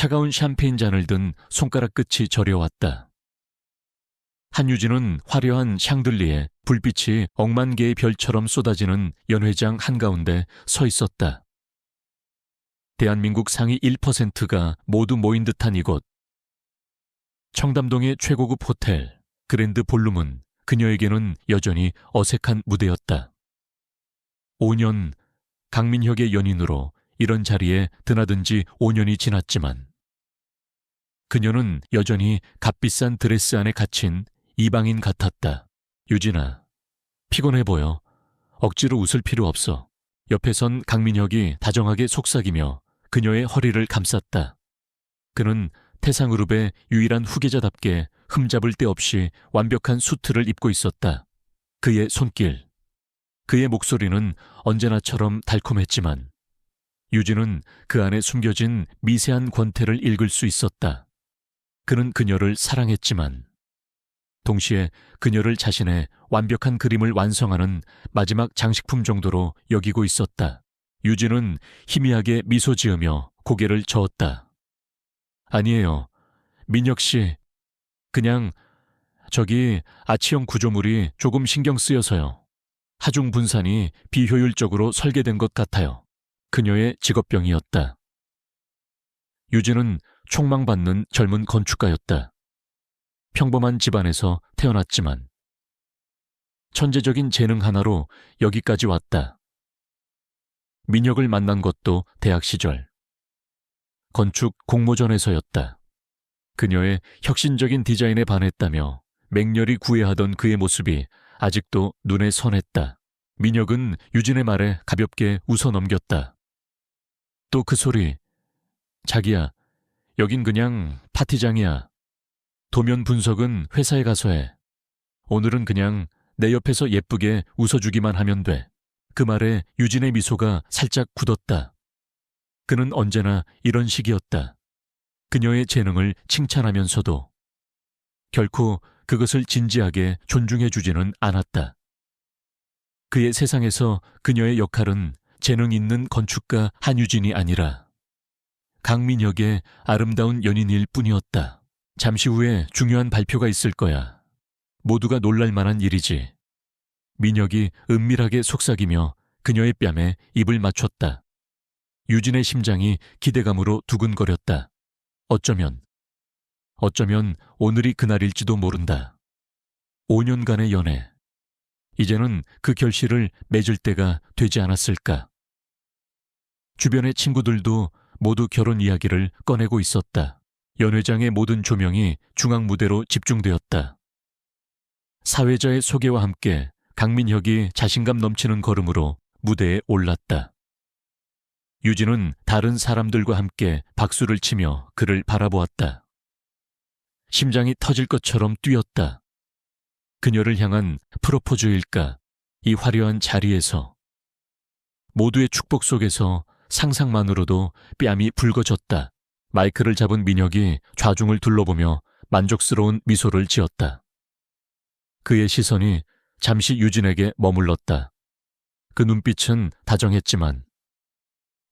차가운 샴페인 잔을 든 손가락 끝이 저려왔다. 한유진은 화려한 샹들리에 불빛이 억만 개의 별처럼 쏟아지는 연회장 한가운데 서 있었다. 대한민국 상위 1%가 모두 모인 듯한 이곳. 청담동의 최고급 호텔 그랜드 볼룸은 그녀에게는 여전히 어색한 무대였다. 5년 강민혁의 연인으로 이런 자리에 드나든 지 5년이 지났지만 그녀는 여전히 값비싼 드레스 안에 갇힌 이방인 같았다. 유진아, 피곤해 보여. 억지로 웃을 필요 없어. 옆에 선 강민혁이 다정하게 속삭이며 그녀의 허리를 감쌌다. 그는 태상그룹의 유일한 후계자답게 흠잡을 데 없이 완벽한 수트를 입고 있었다. 그의 손길, 그의 목소리는 언제나처럼 달콤했지만 유진은 그 안에 숨겨진 미세한 권태를 읽을 수 있었다. 그는 그녀를 사랑했지만 동시에 그녀를 자신의 완벽한 그림을 완성하는 마지막 장식품 정도로 여기고 있었다. 유진은 희미하게 미소 지으며 고개를 저었다. 아니에요. 민혁 씨, 그냥 저기 아치형 구조물이 조금 신경 쓰여서요. 하중 분산이 비효율적으로 설계된 것 같아요. 그녀의 직업병이었다. 유진은 촉망받는 젊은 건축가였다. 평범한 집안에서 태어났지만 천재적인 재능 하나로 여기까지 왔다. 민혁을 만난 것도 대학 시절. 건축 공모전에서였다. 그녀의 혁신적인 디자인에 반했다며 맹렬히 구애하던 그의 모습이 아직도 눈에 선했다. 민혁은 유진의 말에 가볍게 웃어 넘겼다. 또 그 소리. 자기야, 여긴 그냥 파티장이야. 도면 분석은 회사에 가서 해. 오늘은 그냥 내 옆에서 예쁘게 웃어주기만 하면 돼. 그 말에 유진의 미소가 살짝 굳었다. 그는 언제나 이런 식이었다. 그녀의 재능을 칭찬하면서도 결코 그것을 진지하게 존중해주지는 않았다. 그의 세상에서 그녀의 역할은 재능 있는 건축가 한유진이 아니라 강민혁의 아름다운 연인일 뿐이었다. 잠시 후에 중요한 발표가 있을 거야. 모두가 놀랄 만한 일이지. 민혁이 은밀하게 속삭이며 그녀의 뺨에 입을 맞췄다. 유진의 심장이 기대감으로 두근거렸다. 어쩌면 오늘이 그날일지도 모른다. 5년간의 연애. 이제는 그 결실을 맺을 때가 되지 않았을까. 주변의 친구들도 모두 결혼 이야기를 꺼내고 있었다. 연회장의 모든 조명이 중앙무대로 집중되었다. 사회자의 소개와 함께 강민혁이 자신감 넘치는 걸음으로 무대에 올랐다. 유진은 다른 사람들과 함께 박수를 치며 그를 바라보았다. 심장이 터질 것처럼 뛰었다. 그녀를 향한 프로포즈일까, 이 화려한 자리에서. 모두의 축복 속에서 상상만으로도 뺨이 붉어졌다. 마이크를 잡은 민혁이 좌중을 둘러보며 만족스러운 미소를 지었다. 그의 시선이 잠시 유진에게 머물렀다. 그 눈빛은 다정했지만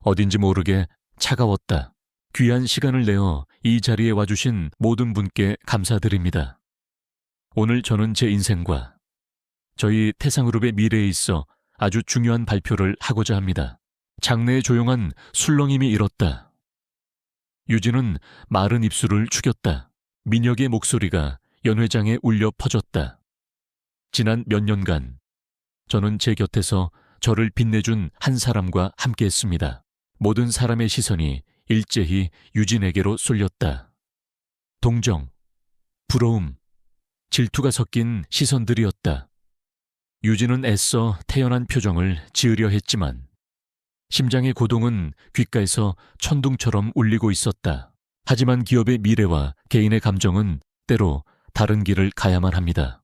어딘지 모르게 차가웠다. 귀한 시간을 내어 이 자리에 와주신 모든 분께 감사드립니다. 오늘 저는 제 인생과 저희 태상그룹의 미래에 있어 아주 중요한 발표를 하고자 합니다. 장내의 조용한 술렁임이 일었다. 유진은 마른 입술을 축였다. 민혁의 목소리가 연회장에 울려 퍼졌다. 지난 몇 년간 저는 제 곁에서 저를 빛내준 한 사람과 함께했습니다. 모든 사람의 시선이 일제히 유진에게로 쏠렸다. 동정, 부러움, 질투가 섞인 시선들이었다. 유진은 애써 태연한 표정을 지으려 했지만 심장의 고동은 귓가에서 천둥처럼 울리고 있었다. 하지만 기업의 미래와 개인의 감정은 때로 다른 길을 가야만 합니다.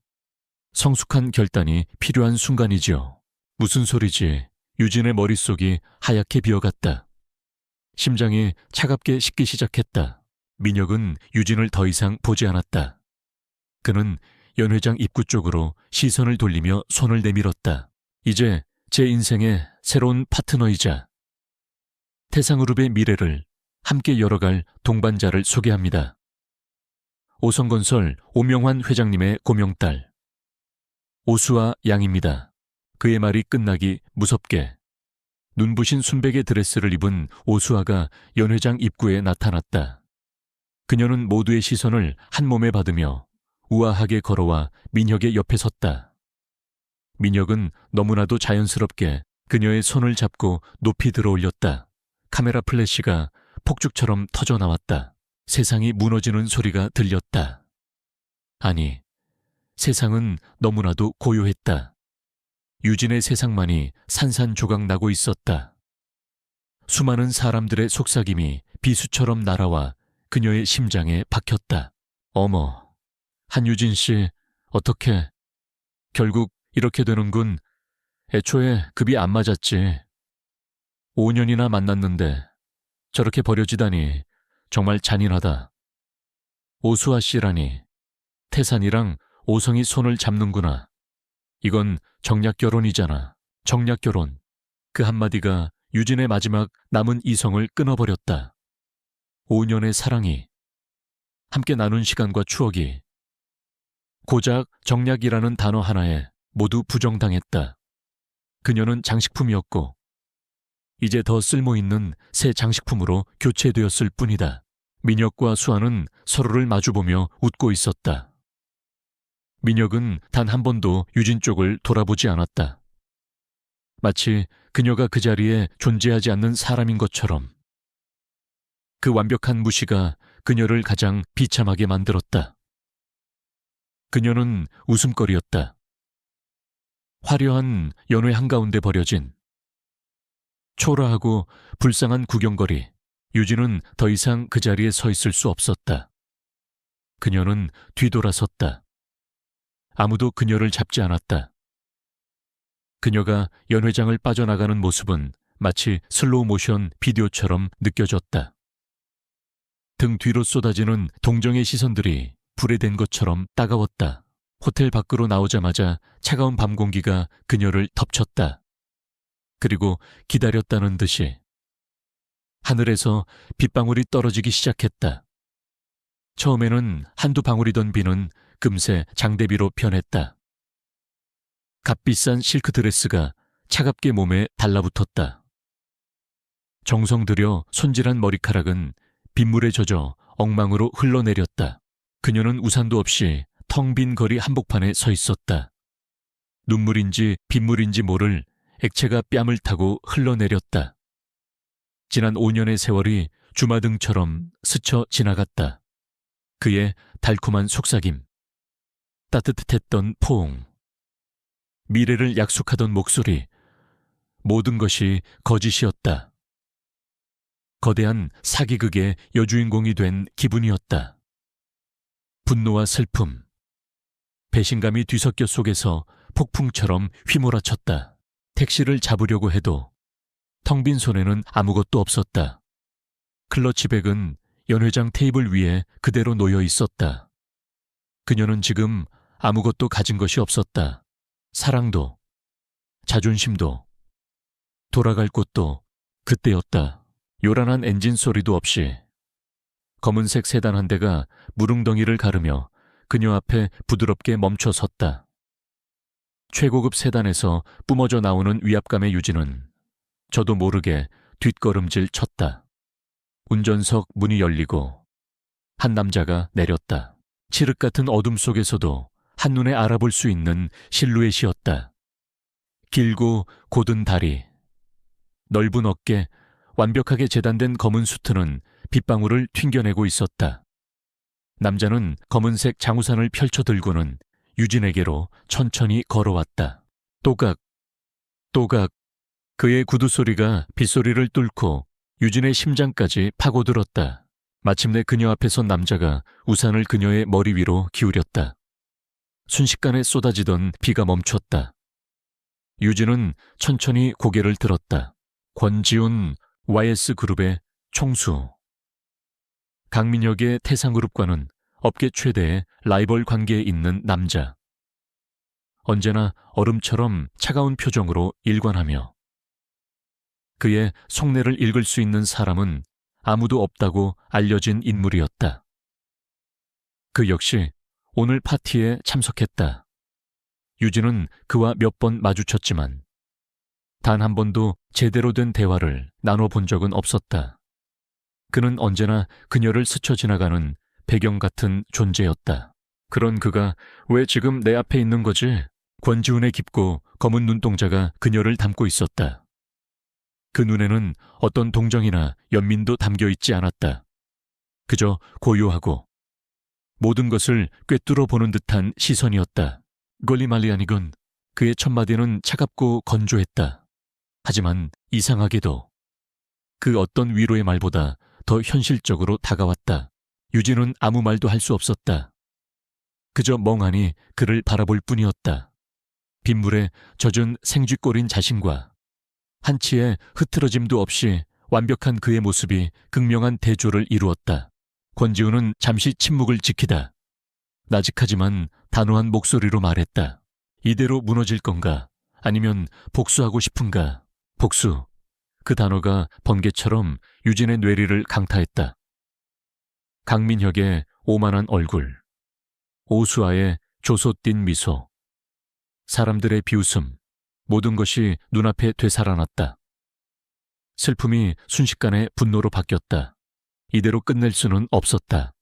성숙한 결단이 필요한 순간이지요. 무슨 소리지? 유진의 머릿속이 하얗게 비어갔다. 심장이 차갑게 식기 시작했다. 민혁은 유진을 더 이상 보지 않았다. 그는 연회장 입구 쪽으로 시선을 돌리며 손을 내밀었다. 이제 제 인생의 새로운 파트너이자 태상그룹의 미래를 함께 열어갈 동반자를 소개합니다. 오성건설 오명환 회장님의 고명딸 오수아 양입니다. 그의 말이 끝나기 무섭게 눈부신 순백의 드레스를 입은 오수아가 연 회장 입구에 나타났다. 그녀는 모두의 시선을 한 몸에 받으며 우아하게 걸어와 민혁의 옆에 섰다. 민혁은 너무나도 자연스럽게 그녀의 손을 잡고 높이 들어올렸다. 카메라 플래시가 폭죽처럼 터져 나왔다. 세상이 무너지는 소리가 들렸다. 아니, 세상은 너무나도 고요했다. 유진의 세상만이 산산조각 나고 있었다. 수많은 사람들의 속삭임이 비수처럼 날아와 그녀의 심장에 박혔다. 어머, 한유진 씨, 어떻게 결국 이렇게 되는군. 애초에 급이 안 맞았지. 5년이나 만났는데 저렇게 버려지다니 정말 잔인하다. 오수아 씨라니, 태산이랑 오성이 손을 잡는구나. 이건 정략결혼이잖아. 정략결혼. 그 한마디가 유진의 마지막 남은 이성을 끊어버렸다. 5년의 사랑이, 함께 나눈 시간과 추억이 고작 정략이라는 단어 하나에 모두 부정당했다. 그녀는 장식품이었고 이제 더 쓸모있는 새 장식품으로 교체되었을 뿐이다. 민혁과 수아는 서로를 마주보며 웃고 있었다. 민혁은 단 한 번도 유진 쪽을 돌아보지 않았다. 마치 그녀가 그 자리에 존재하지 않는 사람인 것처럼. 그 완벽한 무시가 그녀를 가장 비참하게 만들었다. 그녀는 웃음거리였다. 화려한 연회 한가운데 버려진 초라하고 불쌍한 구경거리. 유진은 더 이상 그 자리에 서 있을 수 없었다. 그녀는 뒤돌아섰다. 아무도 그녀를 잡지 않았다. 그녀가 연회장을 빠져나가는 모습은 마치 슬로우 모션 비디오처럼 느껴졌다. 등 뒤로 쏟아지는 동정의 시선들이 불에 댄 것처럼 따가웠다. 호텔 밖으로 나오자마자 차가운 밤 공기가 그녀를 덮쳤다. 그리고 기다렸다는 듯이 하늘에서 빗방울이 떨어지기 시작했다. 처음에는 한두 방울이던 비는 금세 장대비로 변했다. 값비싼 실크 드레스가 차갑게 몸에 달라붙었다. 정성 들여 손질한 머리카락은 빗물에 젖어 엉망으로 흘러내렸다. 그녀는 우산도 없이 텅 빈 거리 한복판에 서 있었다. 눈물인지 빗물인지 모를 액체가 뺨을 타고 흘러내렸다. 지난 5년의 세월이 주마등처럼 스쳐 지나갔다. 그의 달콤한 속삭임, 따뜻했던 포옹, 미래를 약속하던 목소리, 모든 것이 거짓이었다. 거대한 사기극의 여주인공이 된 기분이었다. 분노와 슬픔, 배신감이 뒤섞여 속에서 폭풍처럼 휘몰아쳤다. 택시를 잡으려고 해도 텅 빈 손에는 아무것도 없었다. 클러치백은 연회장 테이블 위에 그대로 놓여 있었다. 그녀는 지금 아무것도 가진 것이 없었다. 사랑도, 자존심도, 돌아갈 곳도 그때였다. 요란한 엔진 소리도 없이 검은색 세단 한 대가 무릉덩이를 가르며 그녀 앞에 부드럽게 멈춰 섰다. 최고급 세단에서 뿜어져 나오는 위압감의 유진은 저도 모르게 뒷걸음질 쳤다. 운전석 문이 열리고 한 남자가 내렸다. 칠흑 같은 어둠 속에서도 한눈에 알아볼 수 있는 실루엣이었다. 길고 곧은 다리, 넓은 어깨, 완벽하게 재단된 검은 수트는 빗방울을 튕겨내고 있었다. 남자는 검은색 장우산을 펼쳐 들고는 유진에게로 천천히 걸어왔다. 또각, 또각. 그의 구두 소리가 빗소리를 뚫고 유진의 심장까지 파고들었다. 마침내 그녀 앞에 선 남자가 우산을 그녀의 머리 위로 기울였다. 순식간에 쏟아지던 비가 멈췄다. 유진은 천천히 고개를 들었다. 권지훈 YS그룹의 총수. 강민혁의 태상그룹과는 업계 최대의 라이벌 관계에 있는 남자. 언제나 얼음처럼 차가운 표정으로 일관하며 그의 속내를 읽을 수 있는 사람은 아무도 없다고 알려진 인물이었다. 그 역시 오늘 파티에 참석했다. 유진은 그와 몇 번 마주쳤지만 단 한 번도 제대로 된 대화를 나눠본 적은 없었다. 그는 언제나 그녀를 스쳐 지나가는 배경 같은 존재였다. 그런 그가 왜 지금 내 앞에 있는 거지? 권지훈의 깊고 검은 눈동자가 그녀를 담고 있었다. 그 눈에는 어떤 동정이나 연민도 담겨 있지 않았다. 그저 고요하고 모든 것을 꿰뚫어 보는 듯한 시선이었다. 골리말리아니군. 그의 첫마디는 차갑고 건조했다. 하지만 이상하게도 그 어떤 위로의 말보다 더 현실적으로 다가왔다. 유진은 아무 말도 할 수 없었다. 그저 멍하니 그를 바라볼 뿐이었다. 빗물에 젖은 생쥐꼴인 자신과 한치의 흐트러짐도 없이 완벽한 그의 모습이 극명한 대조를 이루었다. 권지훈은 잠시 침묵을 지키다 나직하지만 단호한 목소리로 말했다. 이대로 무너질 건가? 아니면 복수하고 싶은가? 복수. 그 단어가 번개처럼 유진의 뇌리를 강타했다. 강민혁의 오만한 얼굴, 오수아의 조소띤 미소, 사람들의 비웃음, 모든 것이 눈앞에 되살아났다. 슬픔이 순식간에 분노로 바뀌었다. 이대로 끝낼 수는 없었다.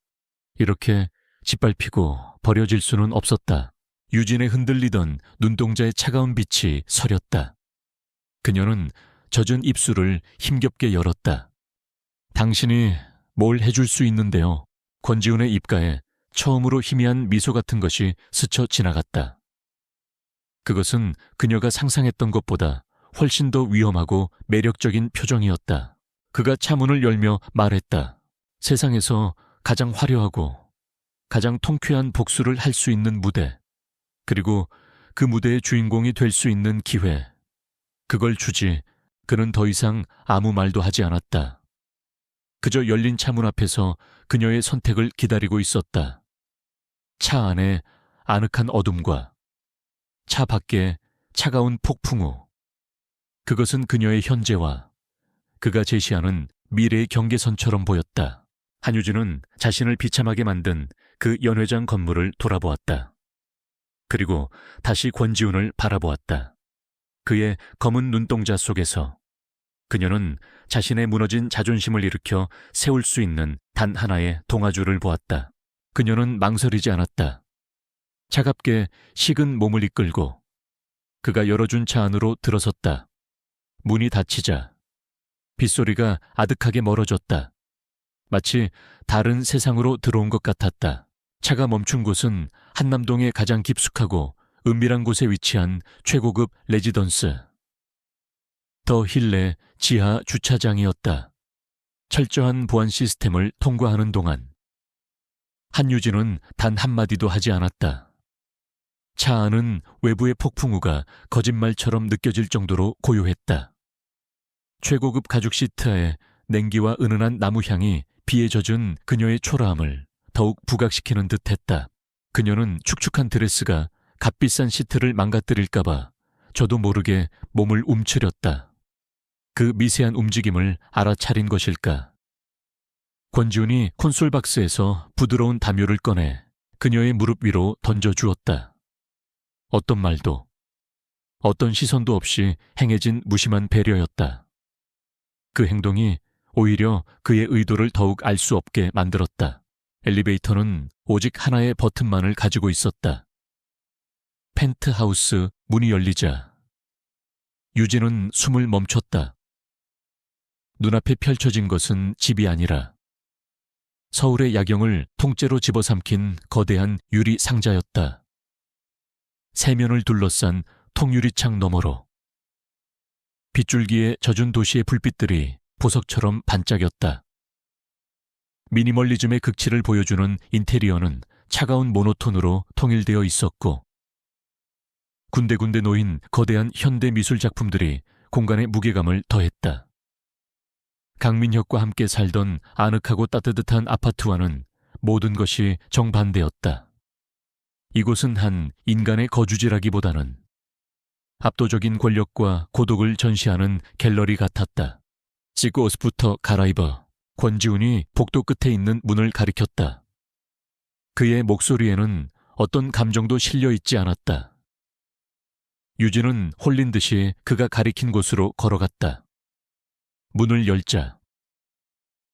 이렇게 짓밟히고 버려질 수는 없었다. 유진의 흔들리던 눈동자의 차가운 빛이 서렸다. 그녀는 젖은 입술을 힘겹게 열었다. 당신이 뭘 해줄 수 있는데요? 권지훈의 입가에 처음으로 희미한 미소 같은 것이 스쳐 지나갔다. 그것은 그녀가 상상했던 것보다 훨씬 더 위험하고 매력적인 표정이었다. 그가 차문을 열며 말했다. 세상에서 가장 화려하고 가장 통쾌한 복수를 할 수 있는 무대, 그리고 그 무대의 주인공이 될 수 있는 기회, 그걸 주지. 그는 더 이상 아무 말도 하지 않았다. 그저 열린 차문 앞에서 그녀의 선택을 기다리고 있었다. 차 안에 아늑한 어둠과 차 밖에 차가운 폭풍우. 그것은 그녀의 현재와 그가 제시하는 미래의 경계선처럼 보였다. 한유진은 자신을 비참하게 만든 그 연회장 건물을 돌아보았다. 그리고 다시 권지훈을 바라보았다. 그의 검은 눈동자 속에서 그녀는 자신의 무너진 자존심을 일으켜 세울 수 있는 단 하나의 동아줄을 보았다. 그녀는 망설이지 않았다. 차갑게 식은 몸을 이끌고 그가 열어준 차 안으로 들어섰다. 문이 닫히자 빗소리가 아득하게 멀어졌다. 마치 다른 세상으로 들어온 것 같았다. 차가 멈춘 곳은 한남동의 가장 깊숙하고 은밀한 곳에 위치한 최고급 레지던스 더 힐의 지하 주차장이었다. 철저한 보안 시스템을 통과하는 동안 한유진은 단 한마디도 하지 않았다. 차 안은 외부의 폭풍우가 거짓말처럼 느껴질 정도로 고요했다. 최고급 가죽 시트에 냉기와 은은한 나무 향이 비에 젖은 그녀의 초라함을 더욱 부각시키는 듯했다. 그녀는 축축한 드레스가 값비싼 시트를 망가뜨릴까봐 저도 모르게 몸을 움츠렸다. 그 미세한 움직임을 알아차린 것일까? 권지훈이 콘솔 박스에서 부드러운 담요를 꺼내 그녀의 무릎 위로 던져주었다. 어떤 말도, 어떤 시선도 없이 행해진 무심한 배려였다. 그 행동이 오히려 그의 의도를 더욱 알 수 없게 만들었다. 엘리베이터는 오직 하나의 버튼만을 가지고 있었다. 펜트하우스 문이 열리자 유진은 숨을 멈췄다. 눈앞에 펼쳐진 것은 집이 아니라 서울의 야경을 통째로 집어삼킨 거대한 유리 상자였다. 세면을 둘러싼 통유리창 너머로 빗줄기에 젖은 도시의 불빛들이 보석처럼 반짝였다. 미니멀리즘의 극치를 보여주는 인테리어는 차가운 모노톤으로 통일되어 있었고 군데군데 놓인 거대한 현대 미술 작품들이 공간의 무게감을 더했다. 강민혁과 함께 살던 아늑하고 따뜻한 아파트와는 모든 것이 정반대였다. 이곳은 한 인간의 거주지라기보다는 압도적인 권력과 고독을 전시하는 갤러리 같았다. 찍고 옷부터 갈아입어. 권지훈이 복도 끝에 있는 문을 가리켰다. 그의 목소리에는 어떤 감정도 실려 있지 않았다. 유진은 홀린 듯이 그가 가리킨 곳으로 걸어갔다. 문을 열자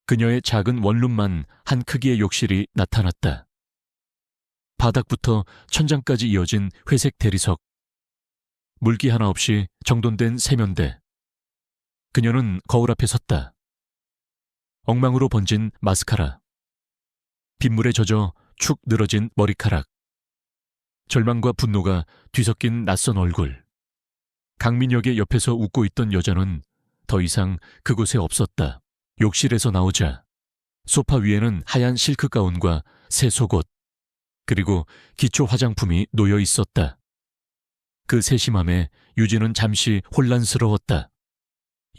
그녀의 작은 원룸만 한 크기의 욕실이 나타났다. 바닥부터 천장까지 이어진 회색 대리석. 물기 하나 없이 정돈된 세면대. 그녀는 거울 앞에 섰다. 엉망으로 번진 마스카라. 빗물에 젖어 축 늘어진 머리카락. 절망과 분노가 뒤섞인 낯선 얼굴. 강민혁의 옆에서 웃고 있던 여자는 더 이상 그곳에 없었다. 욕실에서 나오자 소파 위에는 하얀 실크 가운과 새 속옷, 그리고 기초 화장품이 놓여 있었다. 그 세심함에 유진은 잠시 혼란스러웠다.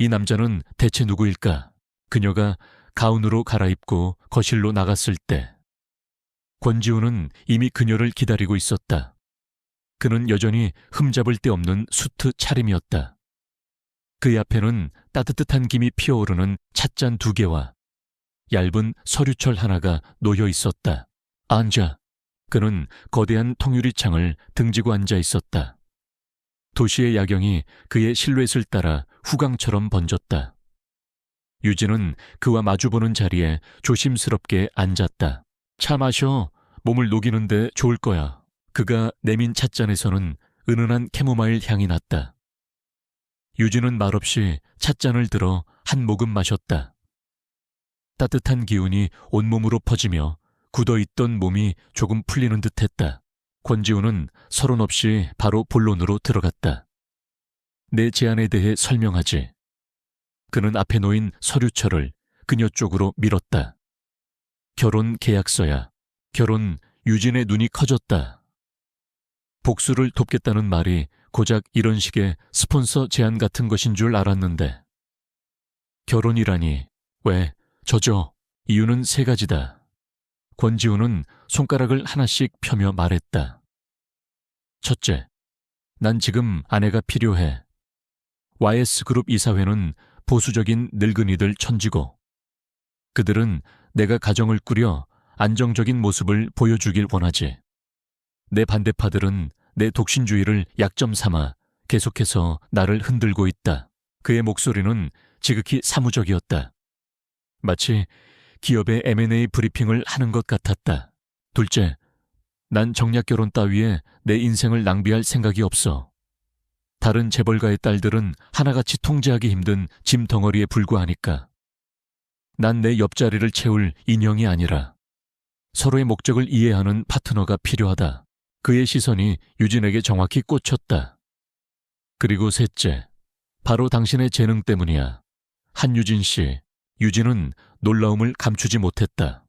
이 남자는 대체 누구일까? 그녀가 가운으로 갈아입고 거실로 나갔을 때 권지훈은 이미 그녀를 기다리고 있었다. 그는 여전히 흠잡을 데 없는 수트 차림이었다. 그의 앞에는 따뜻한 김이 피어오르는 찻잔 2개와 얇은 서류철 하나가 놓여 있었다. 앉아. 그는 거대한 통유리창을 등지고 앉아 있었다. 도시의 야경이 그의 실루엣을 따라 후광처럼 번졌다. 유진은 그와 마주보는 자리에 조심스럽게 앉았다. 차 마셔. 몸을 녹이는데 좋을 거야. 그가 내민 찻잔에서는 은은한 캐모마일 향이 났다. 유진은 말없이 찻잔을 들어 한 모금 마셨다. 따뜻한 기운이 온몸으로 퍼지며 굳어있던 몸이 조금 풀리는 듯했다. 권지훈은 서론 없이 바로 본론으로 들어갔다. 내 제안에 대해 설명하지. 그는 앞에 놓인 서류철을 그녀 쪽으로 밀었다. 결혼 계약서야. 결혼. 유진의 눈이 커졌다. 복수를 돕겠다는 말이 고작 이런 식의 스폰서 제안 같은 것인 줄 알았는데. 결혼이라니. 왜? 저죠. 이유는 3가지다. 권지훈은 손가락을 하나씩 펴며 말했다. 첫째, 난 지금 아내가 필요해. YS그룹 이사회는 보수적인 늙은이들 천지고 그들은 내가 가정을 꾸려 안정적인 모습을 보여주길 원하지. 내 반대파들은 내 독신주의를 약점 삼아 계속해서 나를 흔들고 있다. 그의 목소리는 지극히 사무적이었다. 마치 기업의 M&A 브리핑을 하는 것 같았다. 둘째, 난 정략결혼 따위에 내 인생을 낭비할 생각이 없어. 다른 재벌가의 딸들은 하나같이 통제하기 힘든 짐 덩어리에 불과하니까. 난 내 옆자리를 채울 인형이 아니라 서로의 목적을 이해하는 파트너가 필요하다. 그의 시선이 유진에게 정확히 꽂혔다. 그리고 셋째, 바로 당신의 재능 때문이야. 한유진 씨. 유진은 놀라움을 감추지 못했다.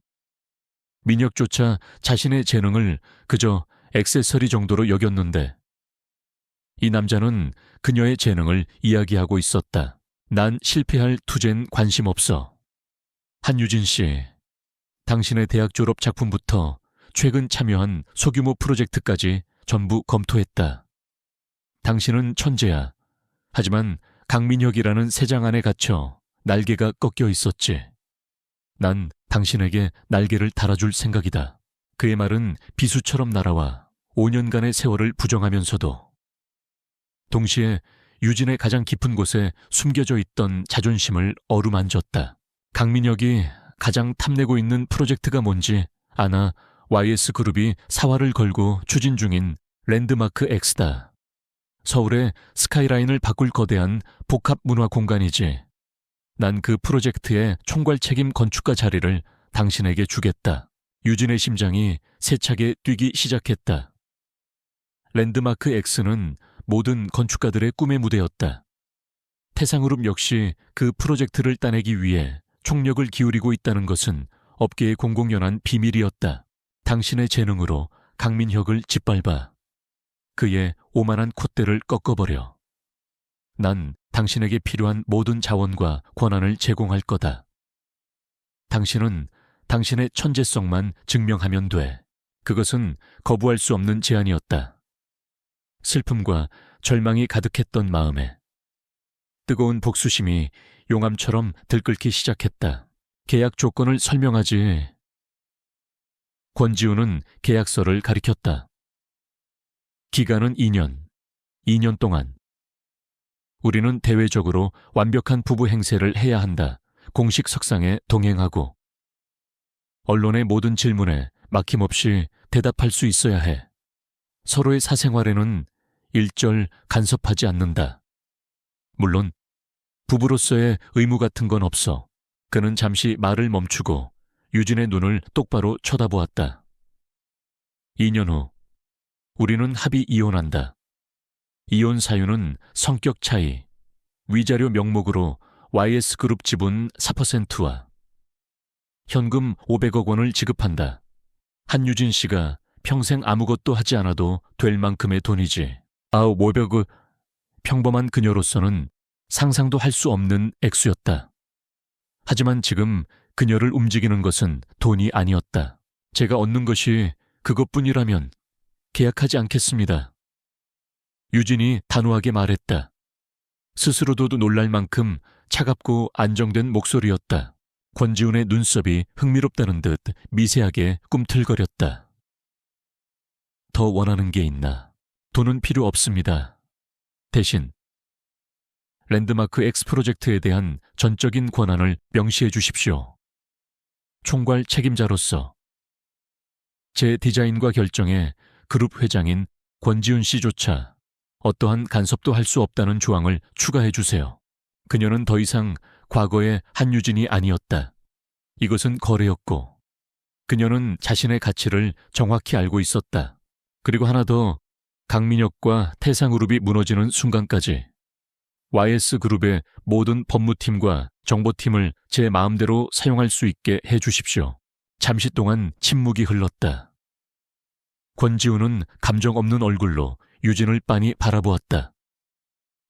민혁조차 자신의 재능을 그저 액세서리 정도로 여겼는데 이 남자는 그녀의 재능을 이야기하고 있었다. 난 실패할 투젠 관심 없어. 한유진 씨, 당신의 대학 졸업 작품부터 최근 참여한 소규모 프로젝트까지 전부 검토했다. 당신은 천재야. 하지만 강민혁이라는 새장 안에 갇혀 날개가 꺾여 있었지. 난 당신에게 날개를 달아줄 생각이다. 그의 말은 비수처럼 날아와 5년간의 세월을 부정하면서도 동시에 유진의 가장 깊은 곳에 숨겨져 있던 자존심을 어루만졌다. 강민혁이 가장 탐내고 있는 프로젝트가 뭔지 아나. YS그룹이 사활을 걸고 추진 중인 랜드마크 X다. 서울의 스카이라인을 바꿀 거대한 복합 문화 공간이지. 난 그 프로젝트의 총괄 책임 건축가 자리를 당신에게 주겠다. 유진의 심장이 세차게 뛰기 시작했다. 랜드마크 X는 모든 건축가들의 꿈의 무대였다. 태상그룹 역시 그 프로젝트를 따내기 위해 총력을 기울이고 있다는 것은 업계에 공공연한 비밀이었다. 당신의 재능으로 강민혁을 짓밟아 그의 오만한 콧대를 꺾어버려. 난 당신에게 필요한 모든 자원과 권한을 제공할 거다. 당신은 당신의 천재성만 증명하면 돼. 그것은 거부할 수 없는 제안이었다. 슬픔과 절망이 가득했던 마음에 뜨거운 복수심이 용암처럼 들끓기 시작했다. 계약 조건을 설명하지. 권지우는 계약서를 가리켰다. 기간은 2년. 2년 동안. 우리는 대외적으로 완벽한 부부 행세를 해야 한다. 공식 석상에 동행하고. 언론의 모든 질문에 막힘없이 대답할 수 있어야 해. 서로의 사생활에는 일절 간섭하지 않는다. 물론 부부로서의 의무 같은 건 없어. 그는 잠시 말을 멈추고 유진의 눈을 똑바로 쳐다보았다. 2년 후 우리는 합의 이혼한다. 이혼 사유는 성격 차이, 위자료 명목으로 YS그룹 지분 4%와 현금 500억 원을 지급한다. 한유진 씨가 평생 아무것도 하지 않아도 될 만큼의 돈이지. 500억, 평범한 그녀로서는 상상도 할 수 없는 액수였다. 하지만 지금 그녀를 움직이는 것은 돈이 아니었다. 제가 얻는 것이 그것뿐이라면 계약하지 않겠습니다. 유진이 단호하게 말했다. 스스로도 놀랄 만큼 차갑고 안정된 목소리였다. 권지훈의 눈썹이 흥미롭다는 듯 미세하게 꿈틀거렸다. 더 원하는 게 있나? 돈은 필요 없습니다. 대신 랜드마크 X 프로젝트에 대한 전적인 권한을 명시해 주십시오. 총괄 책임자로서 제 디자인과 결정에 그룹 회장인 권지훈 씨조차 어떠한 간섭도 할 수 없다는 조항을 추가해 주세요. 그녀는 더 이상 과거의 한유진이 아니었다. 이것은 거래였고 그녀는 자신의 가치를 정확히 알고 있었다. 그리고 하나 더, 강민혁과 태상그룹이 무너지는 순간까지 YS그룹의 모든 법무팀과 정보팀을 제 마음대로 사용할 수 있게 해 주십시오. 잠시 동안 침묵이 흘렀다. 권지훈은 감정 없는 얼굴로 유진을 빤히 바라보았다.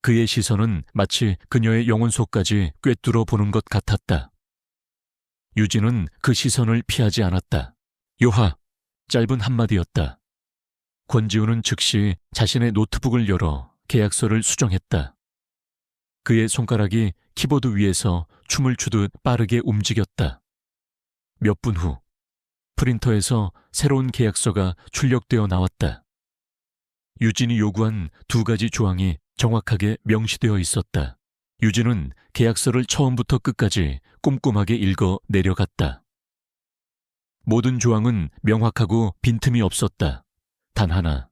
그의 시선은 마치 그녀의 영혼 속까지 꿰뚫어 보는 것 같았다. 유진은 그 시선을 피하지 않았다. 요하, 짧은 한마디였다. 권지훈은 즉시 자신의 노트북을 열어 계약서를 수정했다. 그의 손가락이 키보드 위에서 춤을 추듯 빠르게 움직였다. 몇 분 후 프린터에서 새로운 계약서가 출력되어 나왔다. 유진이 요구한 2가지 조항이 정확하게 명시되어 있었다. 유진은 계약서를 처음부터 끝까지 꼼꼼하게 읽어 내려갔다. 모든 조항은 명확하고 빈틈이 없었다. 단 하나.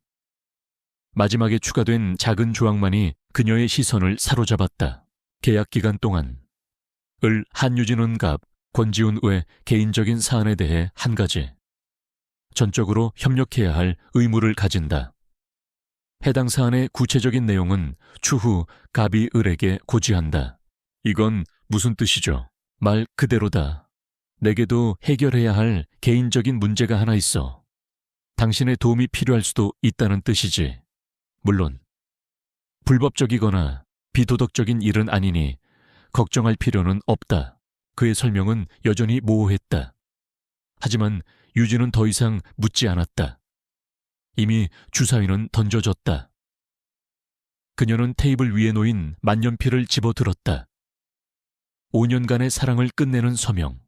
마지막에 추가된 작은 조항만이 그녀의 시선을 사로잡았다. 계약 기간 동안 한유진은 권지훈 외 개인적인 사안에 대해 1가지. 전적으로 협력해야 할 의무를 가진다. 해당 사안의 구체적인 내용은 추후 갑이 을에게 고지한다. 이건 무슨 뜻이죠? 말 그대로다. 내게도 해결해야 할 개인적인 문제가 하나 있어. 당신의 도움이 필요할 수도 있다는 뜻이지. 물론 불법적이거나 비도덕적인 일은 아니니 걱정할 필요는 없다. 그의 설명은 여전히 모호했다. 하지만 유진은 더 이상 묻지 않았다. 이미 주사위는 던져졌다. 그녀는 테이블 위에 놓인 만년필을 집어들었다. 5년간의 사랑을 끝내는 서명,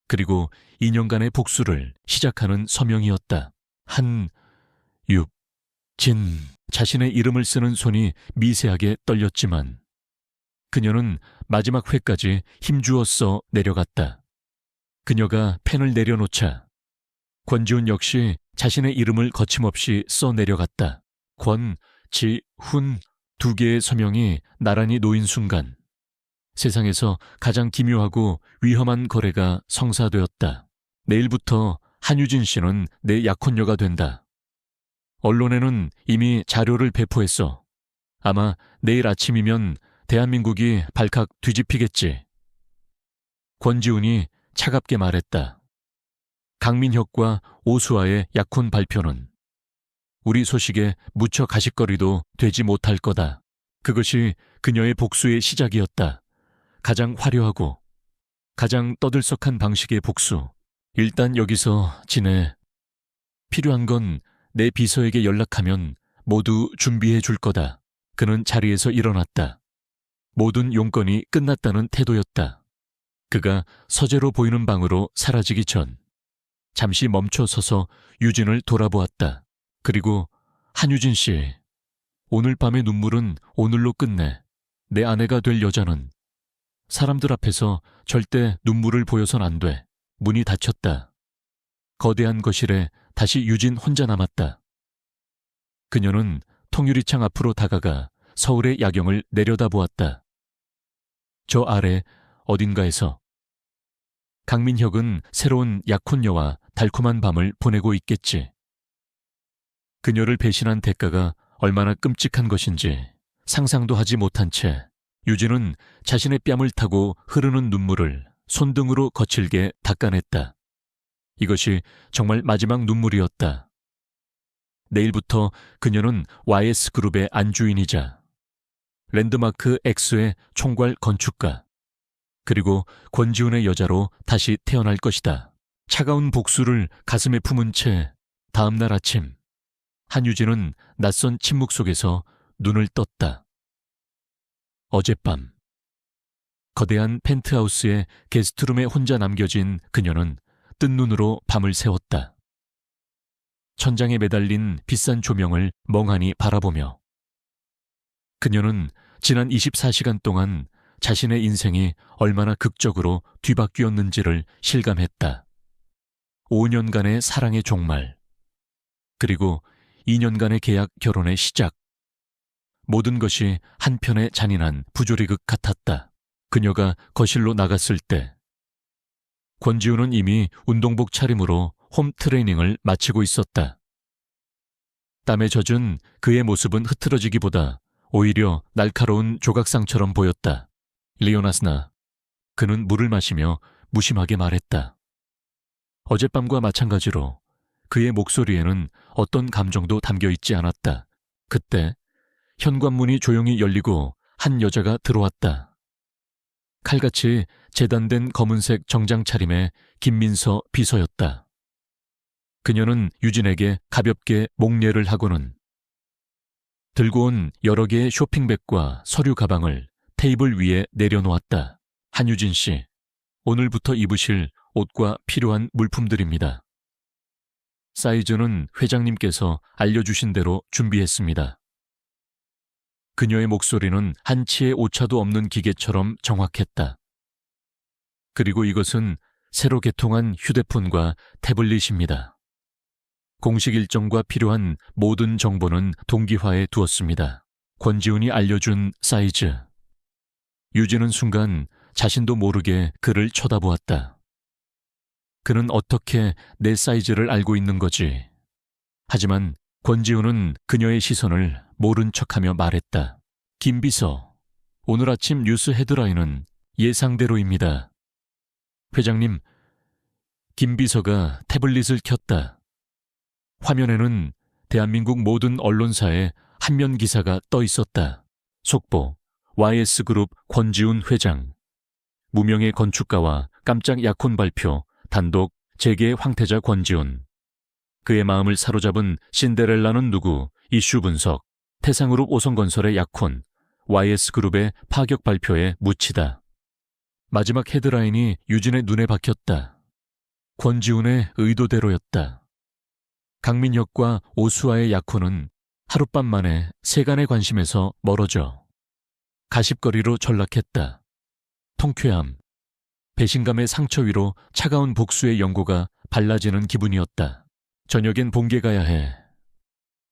그리고 2년간의 복수를 시작하는 서명이었다. 한유진. 자신의 이름을 쓰는 손이 미세하게 떨렸지만 그녀는 마지막 회까지 힘주어 써 내려갔다. 그녀가 펜을 내려놓자 권지훈 역시 자신의 이름을 거침없이 써 내려갔다. 권지훈 2개의 서명이 나란히 놓인 순간 세상에서 가장 기묘하고 위험한 거래가 성사되었다. 내일부터 한유진 씨는 내 약혼녀가 된다. 언론에는 이미 자료를 배포했어. 아마 내일 아침이면 대한민국이 발칵 뒤집히겠지. 권지훈이 차갑게 말했다. 강민혁과 오수아의 약혼 발표는 우리 소식에 무척 가십거리도 되지 못할 거다. 그것이 그녀의 복수의 시작이었다. 가장 화려하고 가장 떠들썩한 방식의 복수. 일단 여기서 지내. 필요한 건 내 비서에게 연락하면 모두 준비해 줄 거다. 그는 자리에서 일어났다. 모든 용건이 끝났다는 태도였다. 그가 서재로 보이는 방으로 사라지기 전 잠시 멈춰 서서 유진을 돌아보았다. 그리고 한유진 씨, 오늘 밤의 눈물은 오늘로 끝내. 내 아내가 될 여자는 사람들 앞에서 절대 눈물을 보여선 안 돼. 문이 닫혔다. 거대한 거실에 다시 유진 혼자 남았다. 그녀는 통유리창 앞으로 다가가 서울의 야경을 내려다보았다. 저 아래 어딘가에서 강민혁은 새로운 약혼녀와 달콤한 밤을 보내고 있겠지. 그녀를 배신한 대가가 얼마나 끔찍한 것인지 상상도 하지 못한 채 유진은 자신의 뺨을 타고 흐르는 눈물을 손등으로 거칠게 닦아냈다. 이것이 정말 마지막 눈물이었다. 내일부터 그녀는 YS그룹의 안주인이자 랜드마크 X의 총괄 건축가, 그리고 권지훈의 여자로 다시 태어날 것이다. 차가운 복수를 가슴에 품은 채 다음 날 아침 한유진은 낯선 침묵 속에서 눈을 떴다. 어젯밤 거대한 펜트하우스의 게스트룸에 혼자 남겨진 그녀는 뜬 눈으로 밤을 새웠다. 천장에 매달린 비싼 조명을 멍하니 바라보며 그녀는 지난 24시간 동안 자신의 인생이 얼마나 극적으로 뒤바뀌었는지를 실감했다. 5년간의 사랑의 종말, 그리고 2년간의 계약 결혼의 시작. 모든 것이 한편의 잔인한 부조리극 같았다. 그녀가 거실로 나갔을 때 권지훈은 이미 운동복 차림으로 홈 트레이닝을 마치고 있었다. 땀에 젖은 그의 모습은 흐트러지기보다 오히려 날카로운 조각상처럼 보였다. 리오나스나, 그는 물을 마시며 무심하게 말했다. 어젯밤과 마찬가지로 그의 목소리에는 어떤 감정도 담겨있지 않았다. 그때 현관문이 조용히 열리고 한 여자가 들어왔다. 칼같이 재단된 검은색 정장 차림의 김민서 비서였다. 그녀는 유진에게 가볍게 목례를 하고는 들고 온 여러 개의 쇼핑백과 서류 가방을 테이블 위에 내려놓았다. 한유진 씨, 오늘부터 입으실 옷과 필요한 물품들입니다. 사이즈는 회장님께서 알려주신 대로 준비했습니다. 그녀의 목소리는 한치의 오차도 없는 기계처럼 정확했다. 그리고 이것은 새로 개통한 휴대폰과 태블릿입니다. 공식 일정과 필요한 모든 정보는 동기화해 두었습니다. 권지훈이 알려준 사이즈. 유진은 순간 자신도 모르게 그를 쳐다보았다. 그는 어떻게 내 사이즈를 알고 있는 거지? 하지만 권지훈은 그녀의 시선을 모른 척하며 말했다. 김 비서, 오늘 아침 뉴스 헤드라인은 예상대로입니다. 회장님, 김 비서가 태블릿을 켰다. 화면에는 대한민국 모든 언론사에 한면 기사가 떠 있었다. 속보, YS그룹 권지훈 회장. 무명의 건축가와 깜짝 약혼 발표, 단독 재계의 황태자 권지훈. 그의 마음을 사로잡은 신데렐라는 누구, 이슈 분석, 태상그룹 오성건설의 약혼, YS그룹의 파격 발표에 묻히다. 마지막 헤드라인이 유진의 눈에 박혔다. 권지훈의 의도대로였다. 강민혁과 오수아의 약혼은 하룻밤 만에 세간의 관심에서 멀어져 가십거리로 전락했다. 통쾌함, 배신감의 상처 위로 차가운 복수의 연고가 발라지는 기분이었다. 저녁엔 본계 가야 해.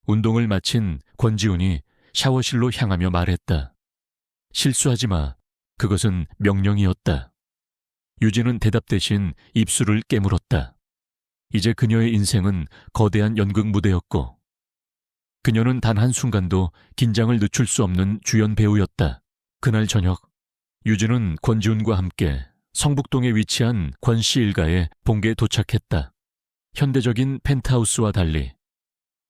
운동을 마친 권지훈이 샤워실로 향하며 말했다. 실수하지 마. 그것은 명령이었다. 유진은 대답 대신 입술을 깨물었다. 이제 그녀의 인생은 거대한 연극 무대였고 그녀는 단 한순간도 긴장을 늦출 수 없는 주연 배우였다. 그날 저녁 유진은 권지훈과 함께 성북동에 위치한 권씨 일가에 본계에 도착했다. 현대적인 펜트하우스와 달리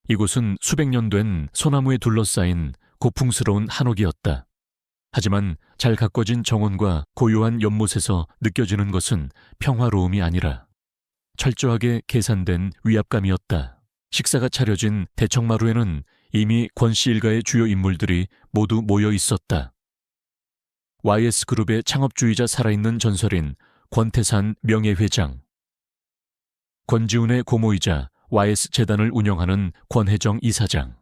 이곳은 수백 년 된 소나무에 둘러싸인 고풍스러운 한옥이었다. 하지만 잘 가꿔진 정원과 고요한 연못에서 느껴지는 것은 평화로움이 아니라 철저하게 계산된 위압감이었다. 식사가 차려진 대청마루에는 이미 권씨 일가의 주요 인물들이 모두 모여 있었다. YS그룹의 창업주의자 살아있는 전설인 권태산 명예회장, 권지훈의 고모이자 YS재단을 운영하는 권혜정 이사장,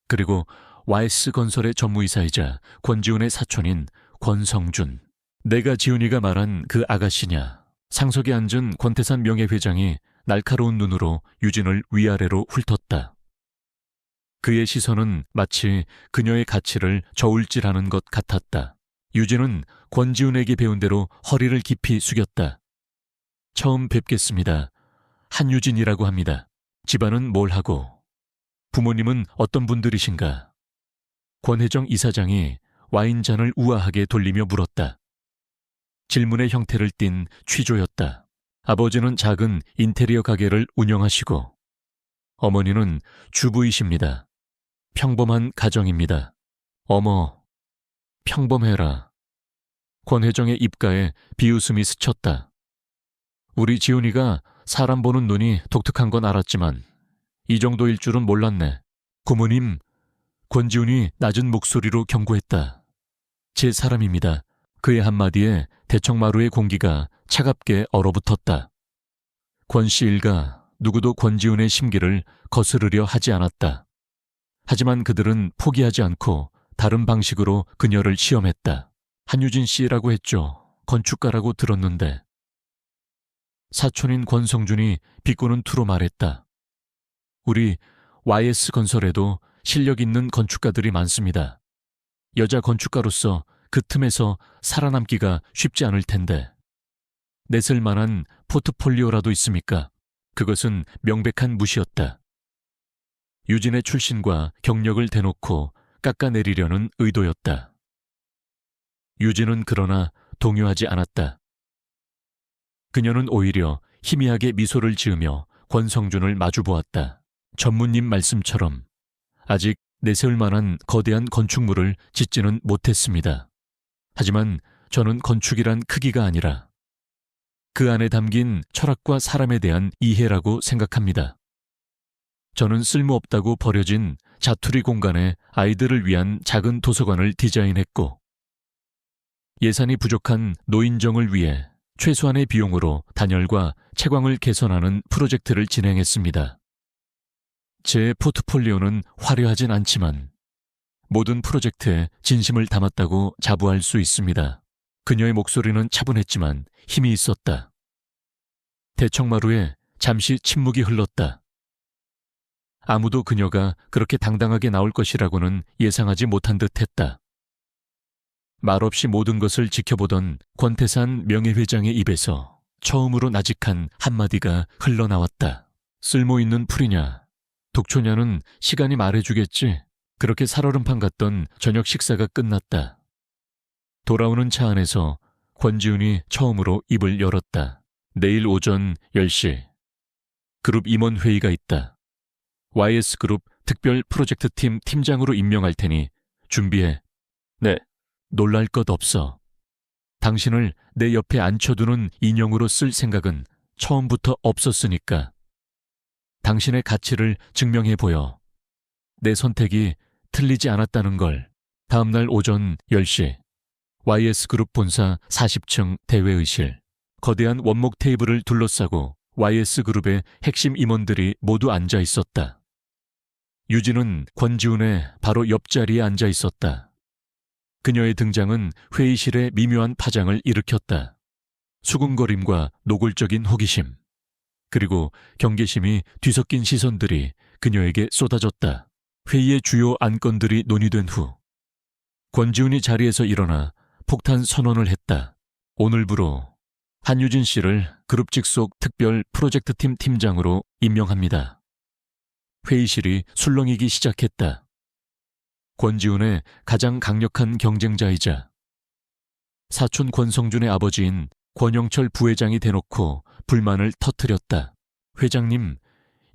그리고 YS건설의 전무이사이자 권지훈의 사촌인 권성준. 내가 지훈이가 말한 그 아가씨냐. 상석에 앉은 권태산 명예회장이 날카로운 눈으로 유진을 위아래로 훑었다. 그의 시선은 마치 그녀의 가치를 저울질하는 것 같았다. 유진은 권지훈에게 배운 대로 허리를 깊이 숙였다. 처음 뵙겠습니다. 한유진이라고 합니다. 집안은 뭘 하고? 부모님은 어떤 분들이신가? 권혜정 이사장이 와인잔을 우아하게 돌리며 물었다. 질문의 형태를 띤 취조였다. 아버지는 작은 인테리어 가게를 운영하시고 어머니는 주부이십니다. 평범한 가정입니다. 어머, 평범해라. 권혜정의 입가에 비웃음이 스쳤다. 우리 지훈이가 사람 보는 눈이 독특한 건 알았지만 이 정도일 줄은 몰랐네. 고모님, 권지훈이 낮은 목소리로 경고했다. 제 사람입니다. 그의 한마디에 대청마루의 공기가 차갑게 얼어붙었다. 권씨 일가 누구도 권지훈의 심기를 거스르려 하지 않았다. 하지만 그들은 포기하지 않고 다른 방식으로 그녀를 시험했다. 한유진 씨라고 했죠. 건축가라고 들었는데. 사촌인 권성준이 비꼬는 투로 말했다. 우리 YS건설에도 실력 있는 건축가들이 많습니다. 여자 건축가로서 그 틈에서 살아남기가 쉽지 않을 텐데. 내쓸 만한 포트폴리오라도 있습니까? 그것은 명백한 무시였다. 유진의 출신과 경력을 대놓고 깎아내리려는 의도였다. 유진은 그러나 동요하지 않았다. 그녀는 오히려 희미하게 미소를 지으며 권성준을 마주보았다. 전무님 말씀처럼 아직 내세울 만한 거대한 건축물을 짓지는 못했습니다. 하지만 저는 건축이란 크기가 아니라 그 안에 담긴 철학과 사람에 대한 이해라고 생각합니다. 저는 쓸모없다고 버려진 자투리 공간에 아이들을 위한 작은 도서관을 디자인했고 예산이 부족한 노인정을 위해 최소한의 비용으로 단열과 채광을 개선하는 프로젝트를 진행했습니다. 제 포트폴리오는 화려하진 않지만 모든 프로젝트에 진심을 담았다고 자부할 수 있습니다. 그녀의 목소리는 차분했지만 힘이 있었다. 대청마루에 잠시 침묵이 흘렀다. 아무도 그녀가 그렇게 당당하게 나올 것이라고는 예상하지 못한 듯했다. 말없이 모든 것을 지켜보던 권태산 명예회장의 입에서 처음으로 나직한 한마디가 흘러나왔다. 쓸모있는 풀이냐? 독초냐는 시간이 말해주겠지. 그렇게 살얼음판 같던 저녁 식사가 끝났다. 돌아오는 차 안에서 권지훈이 처음으로 입을 열었다. 내일 오전 10시. 그룹 임원회의가 있다. YS그룹 특별 프로젝트팀 팀장으로 임명할 테니 준비해. 네. 놀랄 것 없어. 당신을 내 옆에 앉혀두는 인형으로 쓸 생각은 처음부터 없었으니까. 당신의 가치를 증명해 보여. 내 선택이 틀리지 않았다는 걸. 다음날 오전 10시. YS그룹 본사 40층 대회의실. 거대한 원목 테이블을 둘러싸고 YS그룹의 핵심 임원들이 모두 앉아 있었다. 유진은 권지훈의 바로 옆자리에 앉아 있었다. 그녀의 등장은 회의실에 미묘한 파장을 일으켰다. 수군거림과 노골적인 호기심, 그리고 경계심이 뒤섞인 시선들이 그녀에게 쏟아졌다. 회의의 주요 안건들이 논의된 후 권지훈이 자리에서 일어나 폭탄 선언을 했다. 오늘부로 한유진 씨를 그룹 직속 특별 프로젝트팀 팀장으로 임명합니다. 회의실이 술렁이기 시작했다. 권지훈의 가장 강력한 경쟁자이자 사촌 권성준의 아버지인 권영철 부회장이 대놓고 불만을 터뜨렸다. 회장님,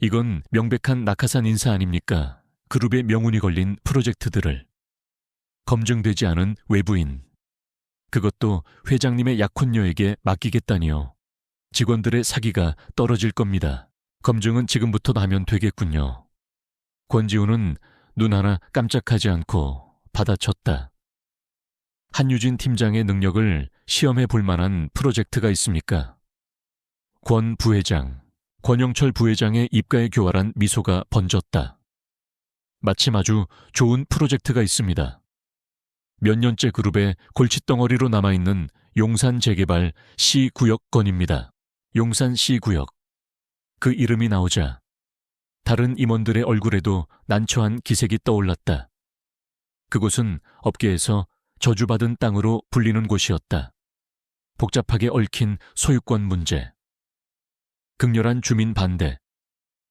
이건 명백한 낙하산 인사 아닙니까? 그룹의 명운이 걸린 프로젝트들을. 검증되지 않은 외부인. 그것도 회장님의 약혼녀에게 맡기겠다니요. 직원들의 사기가 떨어질 겁니다. 검증은 지금부터 하면 되겠군요. 권지훈은 눈 하나 깜짝하지 않고 받아쳤다. 한유진 팀장의 능력을 시험해 볼 만한 프로젝트가 있습니까? 권 부회장, 권영철 부회장의 입가에 교활한 미소가 번졌다. 마침 아주 좋은 프로젝트가 있습니다. 몇 년째 그룹의 골칫덩어리로 남아있는 용산 재개발 C구역 건입니다. 용산 C구역. 그 이름이 나오자 다른 임원들의 얼굴에도 난처한 기색이 떠올랐다. 그곳은 업계에서 저주받은 땅으로 불리는 곳이었다. 복잡하게 얽힌 소유권 문제, 극렬한 주민 반대,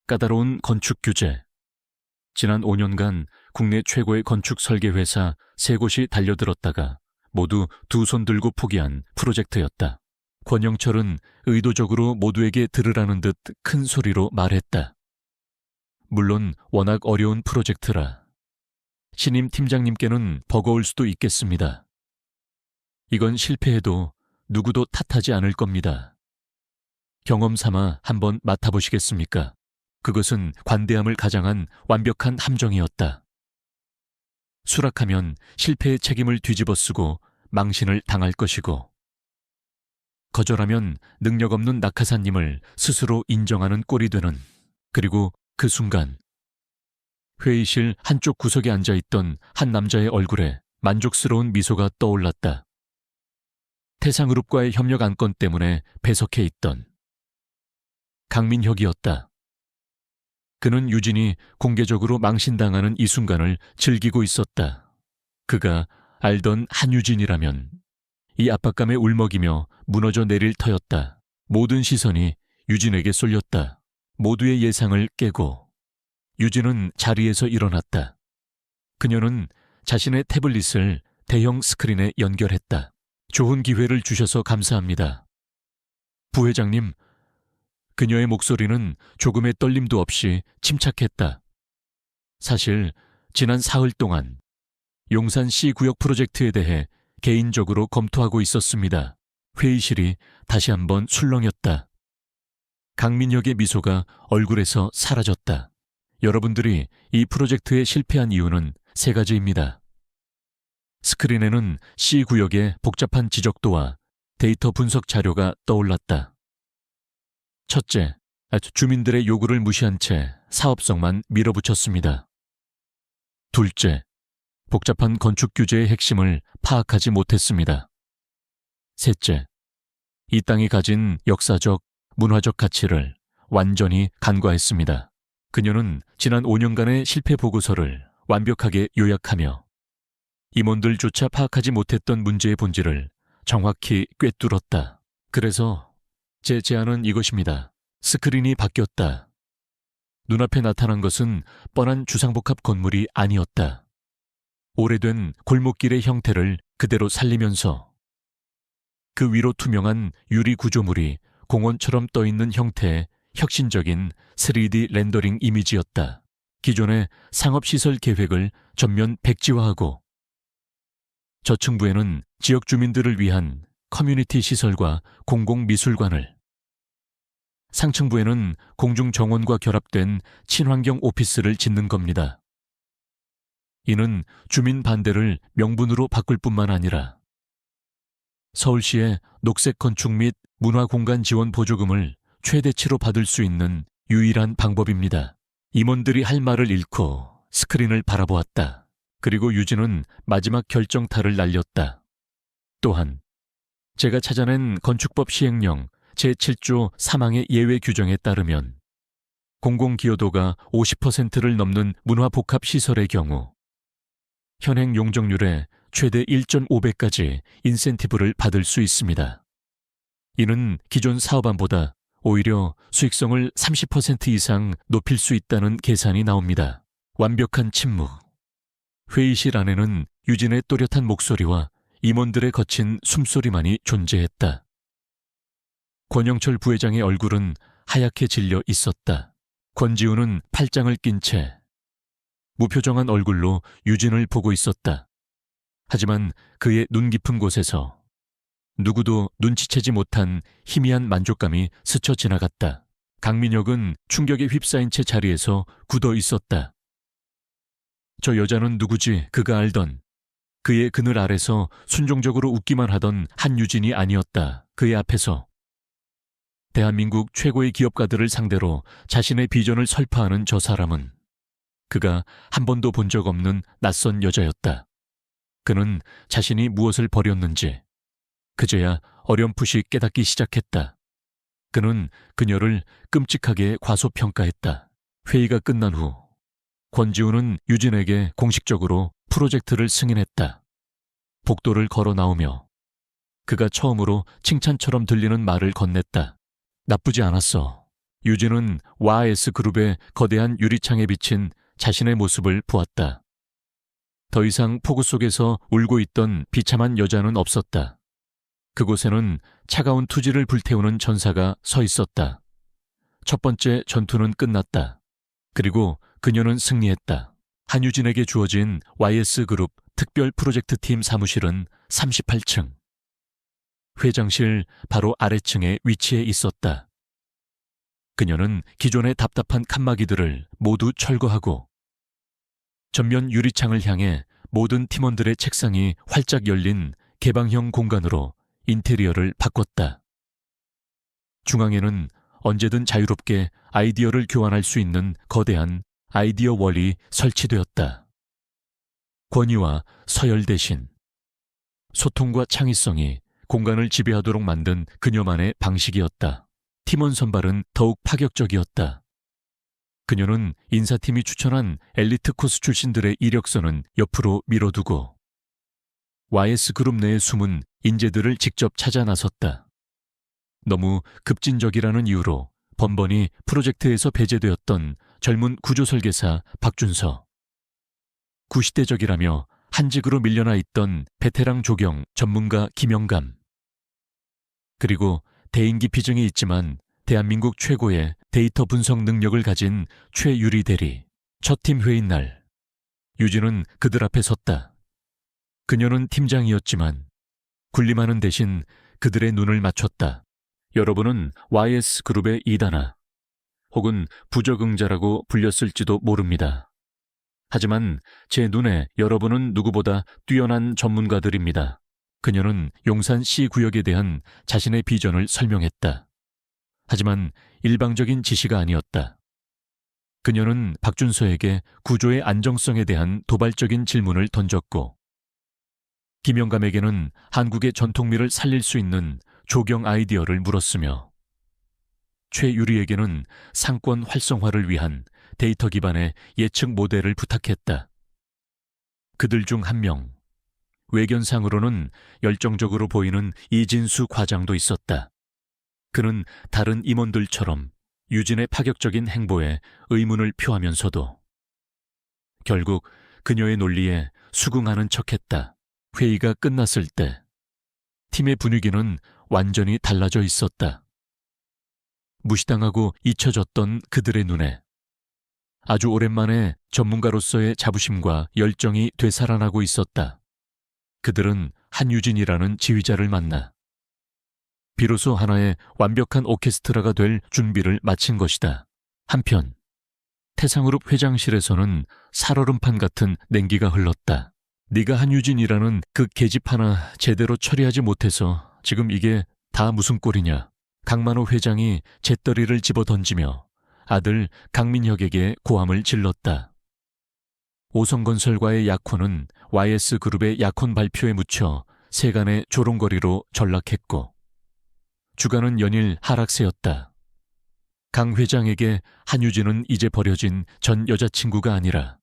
까다로운 건축 규제. 지난 5년간 국내 최고의 건축 설계 회사 3곳이 달려들었다가 모두 두 손 들고 포기한 프로젝트였다. 권영철은 의도적으로 모두에게 들으라는 듯 큰 소리로 말했다. 물론 워낙 어려운 프로젝트라 신임 팀장님께는 버거울 수도 있겠습니다. 이건 실패해도 누구도 탓하지 않을 겁니다. 경험 삼아 한번 맡아보시겠습니까? 그것은 관대함을 가장한 완벽한 함정이었다. 수락하면 실패의 책임을 뒤집어쓰고 망신을 당할 것이고, 거절하면 능력 없는 낙하산님을 스스로 인정하는 꼴이 되는, 그리고 그 순간 회의실 한쪽 구석에 앉아있던 한 남자의 얼굴에 만족스러운 미소가 떠올랐다. 태상그룹과의 협력 안건 때문에 배석해 있던 강민혁이었다. 그는 유진이 공개적으로 망신당하는 이 순간을 즐기고 있었다. 그가 알던 한유진이라면 이 압박감에 울먹이며 무너져 내릴 터였다. 모든 시선이 유진에게 쏠렸다. 모두의 예상을 깨고 유진은 자리에서 일어났다. 그녀는 자신의 태블릿을 대형 스크린에 연결했다. 좋은 기회를 주셔서 감사합니다. 부회장님, 그녀의 목소리는 조금의 떨림도 없이 침착했다. 사실 지난 사흘 동안 용산 C구역 프로젝트에 대해 개인적으로 검토하고 있었습니다. 회의실이 다시 한번 술렁였다. 강민혁의 미소가 얼굴에서 사라졌다. 여러분들이 이 프로젝트에 실패한 이유는 3가지입니다. 스크린에는 C구역의 복잡한 지적도와 데이터 분석 자료가 떠올랐다. 첫째, 주민들의 요구를 무시한 채 사업성만 밀어붙였습니다. 둘째, 복잡한 건축 규제의 핵심을 파악하지 못했습니다. 셋째, 이 땅이 가진 역사적, 문화적 가치를 완전히 간과했습니다. 그녀는 지난 5년간의 실패 보고서를 완벽하게 요약하며 임원들조차 파악하지 못했던 문제의 본질을 정확히 꿰뚫었다. 그래서 제 제안은 이것입니다. 스크린이 바뀌었다. 눈앞에 나타난 것은 뻔한 주상복합 건물이 아니었다. 오래된 골목길의 형태를 그대로 살리면서 그 위로 투명한 유리 구조물이 공원처럼 떠있는 형태의 혁신적인 3D 렌더링 이미지였다. 기존의 상업시설 계획을 전면 백지화하고 저층부에는 지역 주민들을 위한 커뮤니티 시설과 공공미술관을, 상층부에는 공중정원과 결합된 친환경 오피스를 짓는 겁니다. 이는 주민 반대를 명분으로 바꿀 뿐만 아니라 서울시의 녹색 건축 및 문화공간 지원 보조금을 최대치로 받을 수 있는 유일한 방법입니다. 임원들이 할 말을 잃고 스크린을 바라보았다. 그리고 유진은 마지막 결정타를 날렸다. 또한 제가 찾아낸 건축법 시행령 제7조 3항의 예외 규정에 따르면 공공기여도가 50%를 넘는 문화복합시설의 경우 현행 용적률의 최대 1.5배까지 인센티브를 받을 수 있습니다. 이는 기존 사업안보다 오히려 수익성을 30% 이상 높일 수 있다는 계산이 나옵니다. 완벽한 침묵. 회의실 안에는 유진의 또렷한 목소리와 임원들의 거친 숨소리만이 존재했다. 권영철 부회장의 얼굴은 하얗게 질려 있었다. 권지우는 팔짱을 낀 채 무표정한 얼굴로 유진을 보고 있었다. 하지만 그의 눈 깊은 곳에서 누구도 눈치채지 못한 희미한 만족감이 스쳐 지나갔다. 강민혁은 충격에 휩싸인 채 자리에서 굳어 있었다. 저 여자는 누구지? 그가 알던 그의 그늘 아래서 순종적으로 웃기만 하던 한유진이 아니었다. 그의 앞에서. 대한민국 최고의 기업가들을 상대로 자신의 비전을 설파하는 저 사람은 그가 한 번도 본 적 없는 낯선 여자였다. 그는 자신이 무엇을 버렸는지 그제야 어렴풋이 깨닫기 시작했다. 그는 그녀를 끔찍하게 과소평가했다. 회의가 끝난 후 권지우는 유진에게 공식적으로 프로젝트를 승인했다. 복도를 걸어 나오며 그가 처음으로 칭찬처럼 들리는 말을 건넸다. 나쁘지 않았어. 유진은 YS그룹의 거대한 유리창에 비친 자신의 모습을 보았다. 더 이상 폭우 속에서 울고 있던 비참한 여자는 없었다. 그곳에는 차가운 투지를 불태우는 전사가 서 있었다. 첫 번째 전투는 끝났다. 그리고 그녀는 승리했다. 한유진에게 주어진 YS그룹 특별 프로젝트팀 사무실은 38층. 회장실 바로 아래층에 위치해 있었다. 그녀는 기존의 답답한 칸막이들을 모두 철거하고 전면 유리창을 향해 모든 팀원들의 책상이 활짝 열린 개방형 공간으로 인테리어를 바꿨다. 중앙에는 언제든 자유롭게 아이디어를 교환할 수 있는 거대한 아이디어 월이 설치되었다. 권위와 서열 대신 소통과 창의성이 공간을 지배하도록 만든 그녀만의 방식이었다. 팀원 선발은 더욱 파격적이었다. 그녀는 인사팀이 추천한 엘리트 코스 출신들의 이력서는 옆으로 밀어두고 YS그룹 내의 숨은 인재들을 직접 찾아 나섰다. 너무 급진적이라는 이유로 번번이 프로젝트에서 배제되었던 젊은 구조설계사 박준서, 구시대적이라며 한직으로 밀려나 있던 베테랑 조경 전문가 김영감, 그리고 대인기 피증이 있지만 대한민국 최고의 데이터 분석 능력을 가진 최유리 대리. 첫 팀 회의 날 유진은 그들 앞에 섰다. 그녀는 팀장이었지만 군림하는 대신 그들의 눈을 맞췄다. 여러분은 YS그룹의 이단아 혹은 부적응자라고 불렸을지도 모릅니다. 하지만 제 눈에 여러분은 누구보다 뛰어난 전문가들입니다. 그녀는 용산 C구역에 대한 자신의 비전을 설명했다. 하지만 일방적인 지시가 아니었다. 그녀는 박준서에게 구조의 안정성에 대한 도발적인 질문을 던졌고 김영감에게는 한국의 전통미를 살릴 수 있는 조경 아이디어를 물었으며 최유리에게는 상권 활성화를 위한 데이터 기반의 예측 모델을 부탁했다. 그들 중 한 명, 외견상으로는 열정적으로 보이는 이진수 과장도 있었다. 그는 다른 임원들처럼 유진의 파격적인 행보에 의문을 표하면서도 결국 그녀의 논리에 수긍하는 척했다. 회의가 끝났을 때 팀의 분위기는 완전히 달라져 있었다. 무시당하고 잊혀졌던 그들의 눈에 아주 오랜만에 전문가로서의 자부심과 열정이 되살아나고 있었다. 그들은 한유진이라는 지휘자를 만나 비로소 하나의 완벽한 오케스트라가 될 준비를 마친 것이다. 한편 태상그룹 회장실에서는 살얼음판 같은 냉기가 흘렀다. 네가 한유진이라는 그 계집 하나 제대로 처리하지 못해서 지금 이게 다 무슨 꼴이냐. 강만호 회장이 재떨이를 집어던지며 아들 강민혁에게 고함을 질렀다. 오성건설과의 약혼은 YS그룹의 약혼 발표에 묻혀 세간의 조롱거리로 전락했고 주가는 연일 하락세였다. 강 회장에게 한유진은 이제 버려진 전 여자친구가 아니라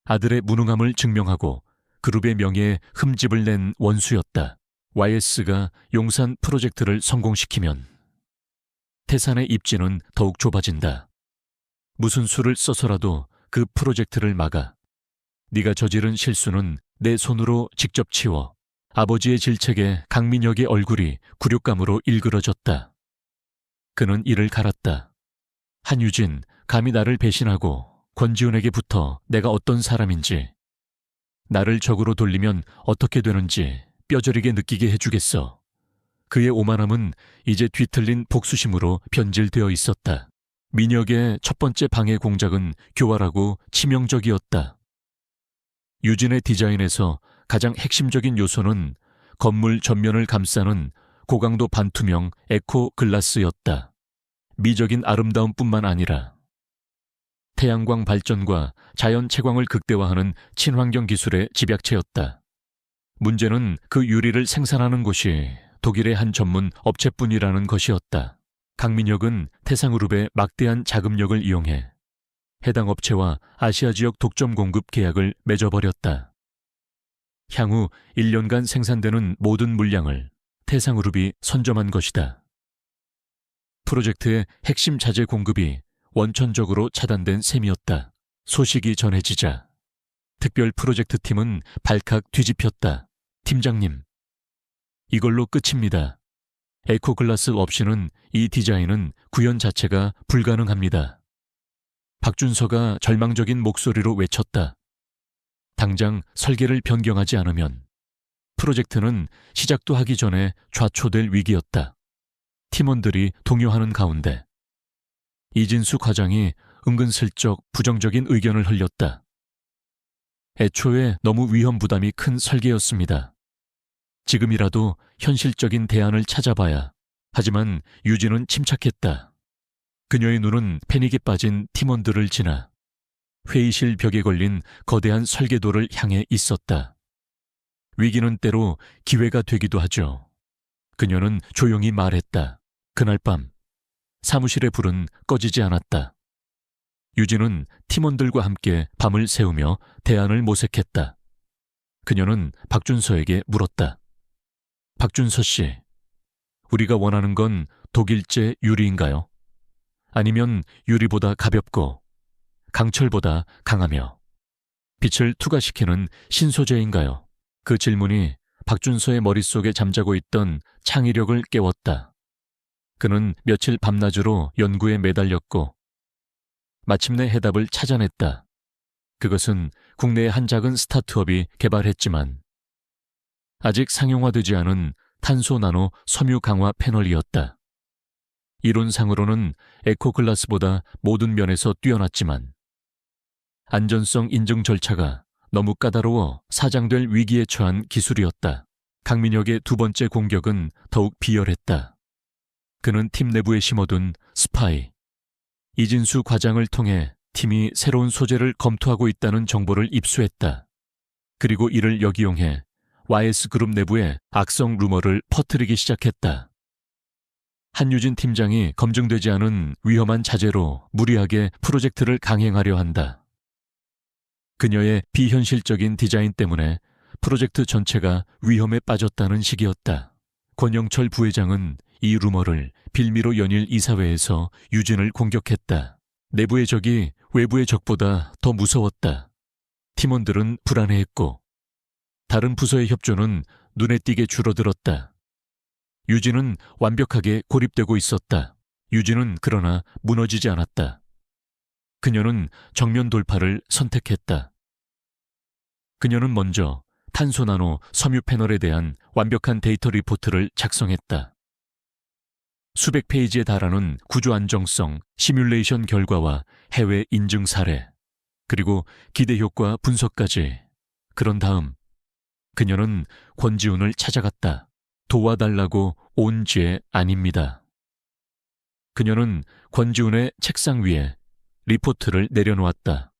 아들의 무능함을 증명하고 그룹의 명예에 흠집을 낸 원수였다. YS가 용산 프로젝트를 성공시키면 태산의 입지는 더욱 좁아진다. 무슨 수를 써서라도 그 프로젝트를 막아 네가 저지른 실수는 내 손으로 직접 치워. 아버지의 질책에 강민혁의 얼굴이 굴욕감으로 일그러졌다. 그는 이를 갈았다. 한유진, 감히 나를 배신하고 권지훈에게 붙어 내가 어떤 사람인지, 나를 적으로 돌리면 어떻게 되는지 뼈저리게 느끼게 해주겠어. 그의 오만함은 이제 뒤틀린 복수심으로 변질되어 있었다. 민혁의 첫 번째 방해 공작은 교활하고 치명적이었다. 유진의 디자인에서 가장 핵심적인 요소는 건물 전면을 감싸는 고강도 반투명 에코 글라스였다. 미적인 아름다움뿐만 아니라 태양광 발전과 자연 채광을 극대화하는 친환경 기술의 집약체였다. 문제는 그 유리를 생산하는 곳이 독일의 한 전문 업체뿐이라는 것이었다. 강민혁은 태상그룹의 막대한 자금력을 이용해 해당 업체와 아시아 지역 독점 공급 계약을 맺어버렸다. 향후 1년간 생산되는 모든 물량을 태상그룹이 선점한 것이다. 프로젝트의 핵심 자재 공급이 원천적으로 차단된 셈이었다. 소식이 전해지자 특별 프로젝트 팀은 발칵 뒤집혔다. 팀장님, 이걸로 끝입니다. 에코글라스 없이는 이 디자인은 구현 자체가 불가능합니다. 박준서가 절망적인 목소리로 외쳤다. 당장 설계를 변경하지 않으면 프로젝트는 시작도 하기 전에 좌초될 위기였다. 팀원들이 동요하는 가운데 이진수 과장이 은근슬쩍 부정적인 의견을 흘렸다. 애초에 너무 위험 부담이 큰 설계였습니다. 지금이라도 현실적인 대안을 찾아봐야. 하지만 유진은 침착했다. 그녀의 눈은 패닉에 빠진 팀원들을 지나 회의실 벽에 걸린 거대한 설계도를 향해 있었다. 위기는 때로 기회가 되기도 하죠. 그녀는 조용히 말했다. 그날 밤 사무실의 불은 꺼지지 않았다. 유진은 팀원들과 함께 밤을 새우며 대안을 모색했다. 그녀는 박준서에게 물었다. 박준서 씨, 우리가 원하는 건 독일제 유리인가요? 아니면 유리보다 가볍고 강철보다 강하며 빛을 투과시키는 신소재인가요? 그 질문이 박준서의 머릿속에 잠자고 있던 창의력을 깨웠다. 그는 며칠 밤낮으로 연구에 매달렸고 마침내 해답을 찾아냈다. 그것은 국내의 한 작은 스타트업이 개발했지만 아직 상용화되지 않은 탄소 나노 섬유 강화 패널이었다. 이론상으로는 에코글라스보다 모든 면에서 뛰어났지만 안전성 인증 절차가 너무 까다로워 사장될 위기에 처한 기술이었다. 강민혁의 두 번째 공격은 더욱 비열했다. 그는 팀 내부에 심어둔 스파이, 이진수 과장을 통해 팀이 새로운 소재를 검토하고 있다는 정보를 입수했다. 그리고 이를 역이용해 YS그룹 내부에 악성 루머를 퍼뜨리기 시작했다. 한유진 팀장이 검증되지 않은 위험한 자재로 무리하게 프로젝트를 강행하려 한다. 그녀의 비현실적인 디자인 때문에 프로젝트 전체가 위험에 빠졌다는 식이었다. 권영철 부회장은 이 루머를 빌미로 연일 이사회에서 유진을 공격했다. 내부의 적이 외부의 적보다 더 무서웠다. 팀원들은 불안해했고 다른 부서의 협조는 눈에 띄게 줄어들었다. 유진은 완벽하게 고립되고 있었다. 유진은 그러나 무너지지 않았다. 그녀는 정면 돌파를 선택했다. 그녀는 먼저 탄소나노 섬유 패널에 대한 완벽한 데이터 리포트를 작성했다. 수백 페이지에 달하는 구조 안정성 시뮬레이션 결과와 해외 인증 사례, 그리고 기대 효과 분석까지. 그런 다음 그녀는 권지훈을 찾아갔다. 도와달라고 온 죄 아닙니다. 그녀는 권지훈의 책상 위에 리포트를 내려놓았다.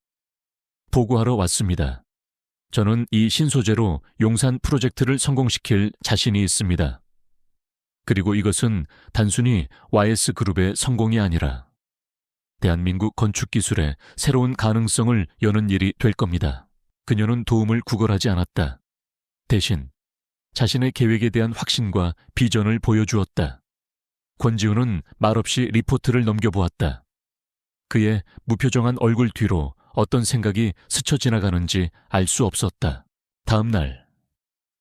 보고하러 왔습니다. 저는 이 신소재로 용산 프로젝트를 성공시킬 자신이 있습니다. 그리고 이것은 단순히 YS그룹의 성공이 아니라 대한민국 건축기술의 새로운 가능성을 여는 일이 될 겁니다. 그녀는 도움을 구걸하지 않았다. 대신 자신의 계획에 대한 확신과 비전을 보여주었다. 권지훈은 말없이 리포트를 넘겨보았다. 그의 무표정한 얼굴 뒤로 어떤 생각이 스쳐 지나가는지 알 수 없었다. 다음 날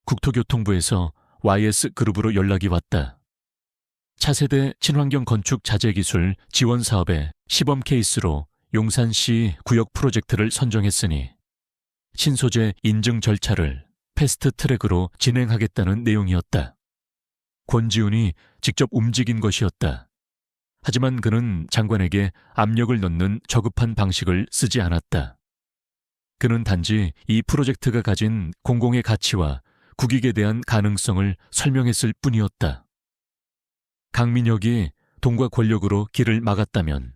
국토교통부에서 YS그룹으로 연락이 왔다. 차세대 친환경 건축 자재기술 지원 사업의 시범 케이스로 용산시 구역 프로젝트를 선정했으니 신소재 인증 절차를 패스트 트랙으로 진행하겠다는 내용이었다. 권지훈이 직접 움직인 것이었다. 하지만 그는 장관에게 압력을 넣는 저급한 방식을 쓰지 않았다. 그는 단지 이 프로젝트가 가진 공공의 가치와 국익에 대한 가능성을 설명했을 뿐이었다. 강민혁이 돈과 권력으로 길을 막았다면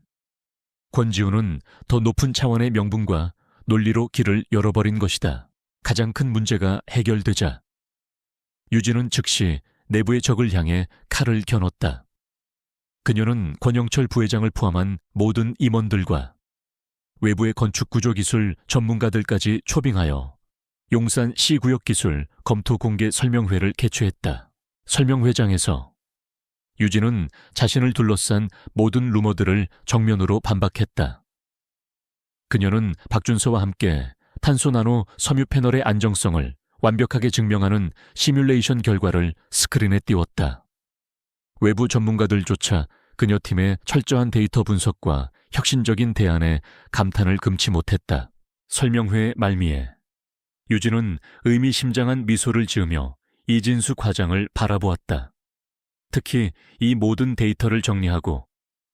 권지우는 더 높은 차원의 명분과 논리로 길을 열어버린 것이다. 가장 큰 문제가 해결되자 유진은 즉시 내부의 적을 향해 칼을 겨눴다. 그녀는 권영철 부회장을 포함한 모든 임원들과 외부의 건축구조기술 전문가들까지 초빙하여 용산 C구역기술 검토 공개 설명회를 개최했다. 설명회장에서 유진은 자신을 둘러싼 모든 루머들을 정면으로 반박했다. 그녀는 박준서와 함께 탄소나노 섬유 패널의 안정성을 완벽하게 증명하는 시뮬레이션 결과를 스크린에 띄웠다. 외부 전문가들조차 그녀 팀의 철저한 데이터 분석과 혁신적인 대안에 감탄을 금치 못했다. 설명회 말미에 유진은 의미심장한 미소를 지으며 이진수 과장을 바라보았다. 특히 이 모든 데이터를 정리하고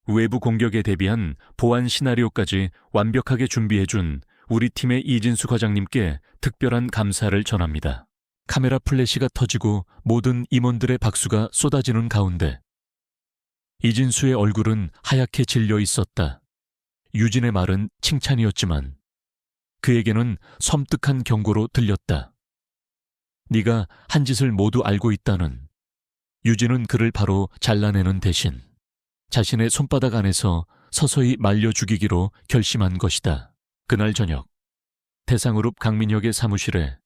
외부 공격에 대비한 보안 시나리오까지 완벽하게 준비해준 우리 팀의 이진수 과장님께 특별한 감사를 전합니다. 카메라 플래시가 터지고 모든 임원들의 박수가 쏟아지는 가운데 이진수의 얼굴은 하얗게 질려 있었다. 유진의 말은 칭찬이었지만 그에게는 섬뜩한 경고로 들렸다. 네가 한 짓을 모두 알고 있다는. 유진은 그를 바로 잘라내는 대신 자신의 손바닥 안에서 서서히 말려 죽이기로 결심한 것이다. 그날 저녁 대상그룹 강민혁의 사무실에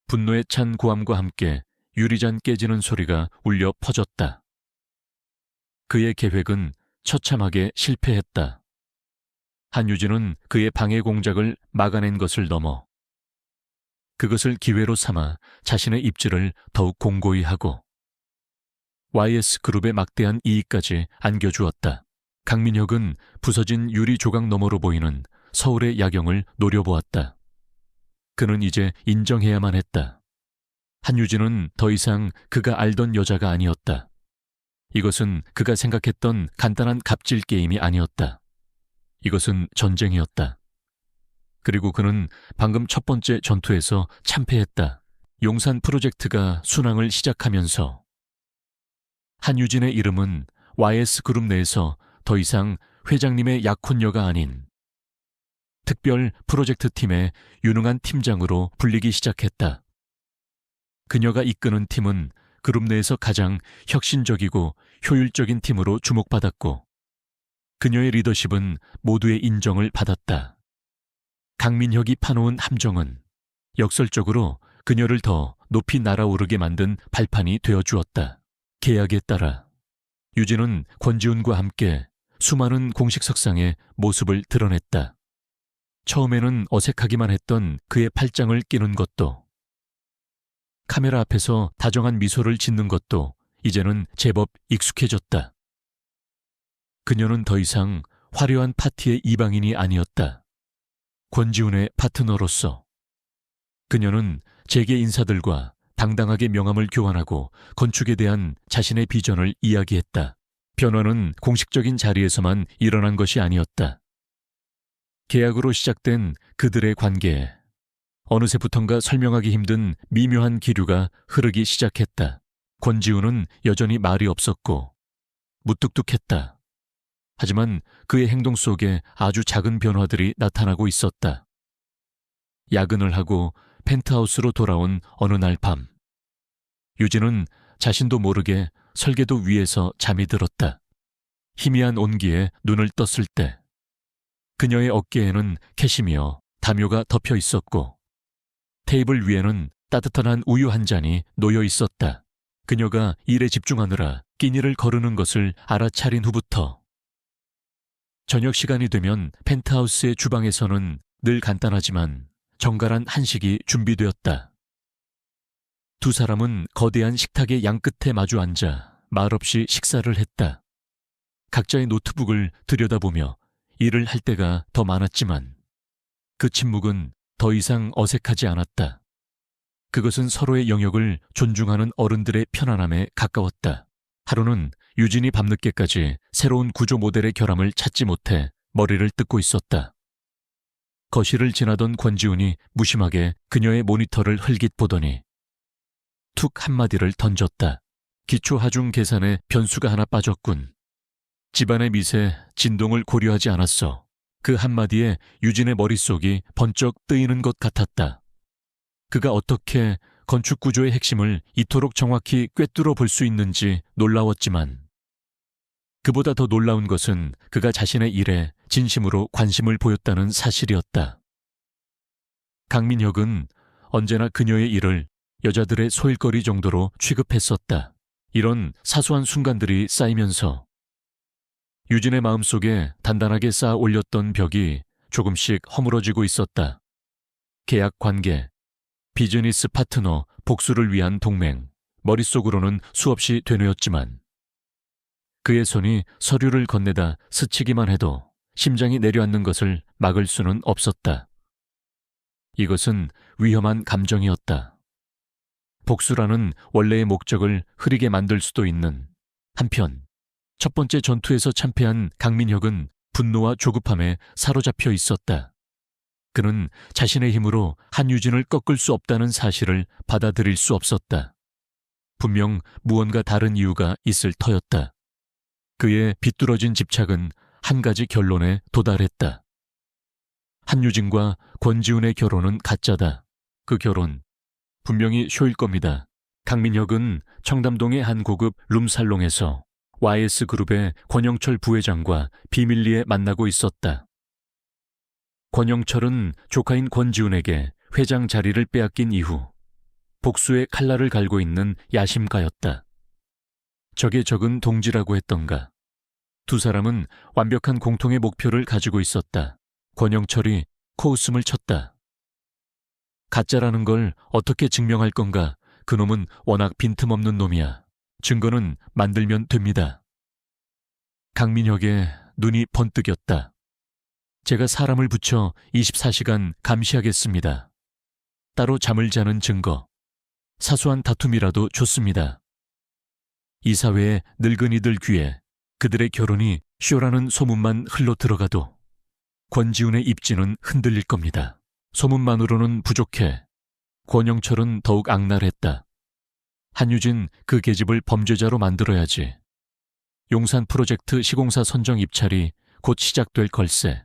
분노에 찬 고함과 함께 유리잔 깨지는 소리가 울려 퍼졌다. 그의 계획은 처참하게 실패했다. 한유진은 그의 방해 공작을 막아낸 것을 넘어 그것을 기회로 삼아 자신의 입지를 더욱 공고히 하고 YS그룹의 막대한 이익까지 안겨주었다. 강민혁은 부서진 유리 조각 너머로 보이는 서울의 야경을 노려보았다. 그는 이제 인정해야만 했다. 한유진은 더 이상 그가 알던 여자가 아니었다. 이것은 그가 생각했던 간단한 갑질 게임이 아니었다. 이것은 전쟁이었다. 그리고 그는 방금 첫 번째 전투에서 참패했다. 용산 프로젝트가 순항을 시작하면서 한유진의 이름은 YS그룹 내에서 더 이상 회장님의 약혼녀가 아닌 특별 프로젝트 팀의 유능한 팀장으로 불리기 시작했다. 그녀가 이끄는 팀은 그룹 내에서 가장 혁신적이고 효율적인 팀으로 주목받았고 그녀의 리더십은 모두의 인정을 받았다. 강민혁이 파놓은 함정은 역설적으로 그녀를 더 높이 날아오르게 만든 발판이 되어주었다. 계약에 따라 유진은 권지훈과 함께 수많은 공식 석상에 모습을 드러냈다. 처음에는 어색하기만 했던 그의 팔짱을 끼는 것도 카메라 앞에서 다정한 미소를 짓는 것도 이제는 제법 익숙해졌다. 그녀는 더 이상 화려한 파티의 이방인이 아니었다. 권지훈의 파트너로서 그녀는 재계 인사들과 당당하게 명함을 교환하고 건축에 대한 자신의 비전을 이야기했다. 변화는 공식적인 자리에서만 일어난 것이 아니었다. 계약으로 시작된 그들의 관계에 어느새부턴가 설명하기 힘든 미묘한 기류가 흐르기 시작했다. 권지훈은 여전히 말이 없었고 무뚝뚝했다. 하지만 그의 행동 속에 아주 작은 변화들이 나타나고 있었다. 야근을 하고 펜트하우스로 돌아온 어느 날 밤, 유진은 자신도 모르게 설계도 위에서 잠이 들었다. 희미한 온기에 눈을 떴을 때 그녀의 어깨에는 캐시미어, 담요가 덮여 있었고 테이블 위에는 따뜻한 우유 한 잔이 놓여 있었다. 그녀가 일에 집중하느라 끼니를 거르는 것을 알아차린 후부터 저녁 시간이 되면 펜트하우스의 주방에서는 늘 간단하지만 정갈한 한식이 준비되었다. 두 사람은 거대한 식탁의 양끝에 마주 앉아 말없이 식사를 했다. 각자의 노트북을 들여다보며 일을 할 때가 더 많았지만 그 침묵은 더 이상 어색하지 않았다. 그것은 서로의 영역을 존중하는 어른들의 편안함에 가까웠다. 하루는 유진이 밤늦게까지 새로운 구조 모델의 결함을 찾지 못해 머리를 뜯고 있었다. 거실을 지나던 권지훈이 무심하게 그녀의 모니터를 흘깃 보더니 툭 한마디를 던졌다. 기초 하중 계산에 변수가 하나 빠졌군. 집안의 미세, 진동을 고려하지 않았어. 그 한마디에 유진의 머릿속이 번쩍 뜨이는 것 같았다. 그가 어떻게 건축 구조의 핵심을 이토록 정확히 꿰뚫어 볼 수 있는지 놀라웠지만 그보다 더 놀라운 것은 그가 자신의 일에 진심으로 관심을 보였다는 사실이었다. 강민혁은 언제나 그녀의 일을 여자들의 소일거리 정도로 취급했었다. 이런 사소한 순간들이 쌓이면서 유진의 마음속에 단단하게 쌓아 올렸던 벽이 조금씩 허물어지고 있었다. 계약 관계, 비즈니스 파트너, 복수를 위한 동맹, 머릿속으로는 수없이 되뇌었지만 그의 손이 서류를 건네다 스치기만 해도 심장이 내려앉는 것을 막을 수는 없었다. 이것은 위험한 감정이었다. 복수라는 원래의 목적을 흐리게 만들 수도 있는 한편 첫 번째 전투에서 참패한 강민혁은 분노와 조급함에 사로잡혀 있었다. 그는 자신의 힘으로 한유진을 꺾을 수 없다는 사실을 받아들일 수 없었다. 분명 무언가 다른 이유가 있을 터였다. 그의 비뚤어진 집착은 한 가지 결론에 도달했다. 한유진과 권지훈의 결혼은 가짜다. 그 결혼 분명히 쇼일 겁니다. 강민혁은 청담동의 한 고급 룸살롱에서 YS그룹의 권영철 부회장과 비밀리에 만나고 있었다. 권영철은 조카인 권지훈에게 회장 자리를 빼앗긴 이후 복수의 칼날을 갈고 있는 야심가였다. 적의 적은 동지라고 했던가. 두 사람은 완벽한 공통의 목표를 가지고 있었다. 권영철이 코웃음을 쳤다. 가짜라는 걸 어떻게 증명할 건가? 그놈은 워낙 빈틈없는 놈이야. 증거는 만들면 됩니다. 강민혁의 눈이 번뜩였다. 제가 사람을 붙여 24시간 감시하겠습니다. 따로 잠을 자는 증거, 사소한 다툼이라도 좋습니다. 이 사회의 늙은이들 귀에 그들의 결혼이 쇼라는 소문만 흘러 들어가도 권지훈의 입지는 흔들릴 겁니다. 소문만으로는 부족해. 권영철은 더욱 악랄했다. 한유진 그 계집을 범죄자로 만들어야지. 용산 프로젝트 시공사 선정 입찰이 곧 시작될 걸세.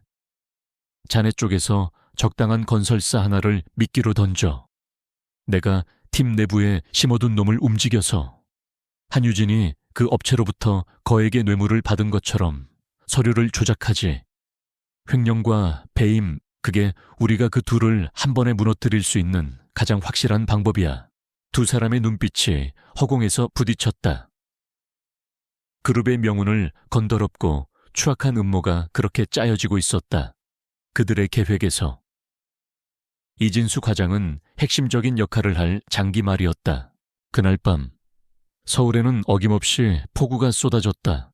자네 쪽에서 적당한 건설사 하나를 미끼로 던져. 내가 팀 내부에 심어둔 놈을 움직여서 한유진이 그 업체로부터 거액의 뇌물을 받은 것처럼 서류를 조작하지. 횡령과 배임, 그게 우리가 그 둘을 한 번에 무너뜨릴 수 있는 가장 확실한 방법이야. 두 사람의 눈빛이 허공에서 부딪혔다. 그룹의 명운을 건더럽고 추악한 음모가 그렇게 짜여지고 있었다. 그들의 계획에서. 이진수 과장은 핵심적인 역할을 할 장기말이었다. 그날 밤 서울에는 어김없이 폭우가 쏟아졌다.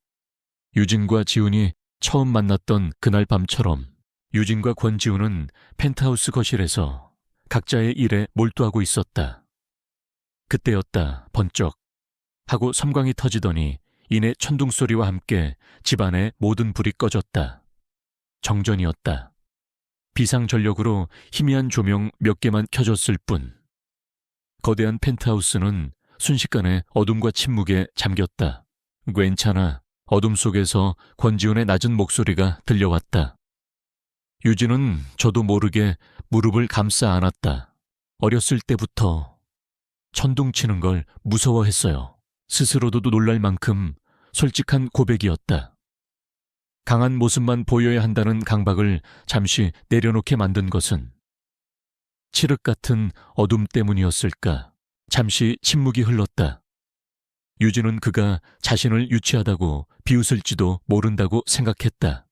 유진과 지훈이 처음 만났던 그날 밤처럼 유진과 권지훈은 펜트하우스 거실에서 각자의 일에 몰두하고 있었다. 그때였다. 번쩍 하고 섬광이 터지더니 이내 천둥소리와 함께 집안의 모든 불이 꺼졌다. 정전이었다. 비상전력으로 희미한 조명 몇 개만 켜졌을 뿐 거대한 펜트하우스는 순식간에 어둠과 침묵에 잠겼다. 괜찮아. 어둠 속에서 권지훈의 낮은 목소리가 들려왔다. 유진은 저도 모르게 무릎을 감싸 안았다. 어렸을 때부터 천둥치는 걸 무서워했어요. 스스로도 놀랄 만큼 솔직한 고백이었다. 강한 모습만 보여야 한다는 강박을 잠시 내려놓게 만든 것은 칠흑 같은 어둠 때문이었을까. 잠시 침묵이 흘렀다. 유진은 그가 자신을 유치하다고 비웃을지도 모른다고 생각했다.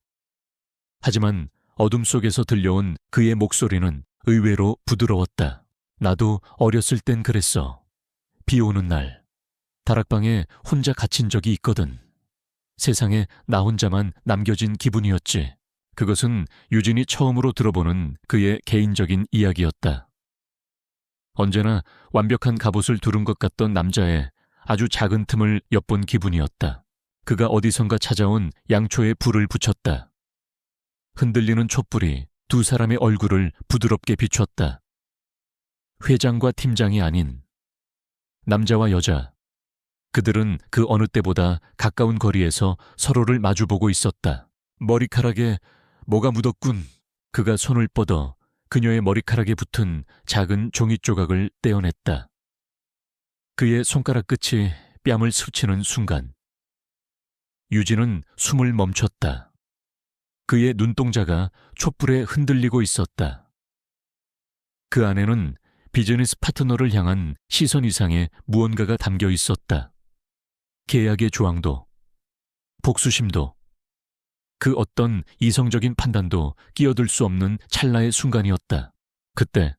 하지만 어둠 속에서 들려온 그의 목소리는 의외로 부드러웠다. 나도 어렸을 땐 그랬어. 비 오는 날 다락방에 혼자 갇힌 적이 있거든. 세상에 나 혼자만 남겨진 기분이었지. 그것은 유진이 처음으로 들어보는 그의 개인적인 이야기였다. 언제나 완벽한 갑옷을 두른 것 같던 남자의 아주 작은 틈을 엿본 기분이었다. 그가 어디선가 찾아온 양초에 불을 붙였다. 흔들리는 촛불이 두 사람의 얼굴을 부드럽게 비췄다. 회장과 팀장이 아닌 남자와 여자. 그들은 그 어느 때보다 가까운 거리에서 서로를 마주보고 있었다. 머리카락에 뭐가 묻었군. 그가 손을 뻗어 그녀의 머리카락에 붙은 작은 종이 조각을 떼어냈다. 그의 손가락 끝이 뺨을 스치는 순간 유진은 숨을 멈췄다. 그의 눈동자가 촛불에 흔들리고 있었다. 그 안에는 비즈니스 파트너를 향한 시선 이상의 무언가가 담겨 있었다. 계약의 조항도, 복수심도, 그 어떤 이성적인 판단도 끼어들 수 없는 찰나의 순간이었다. 그때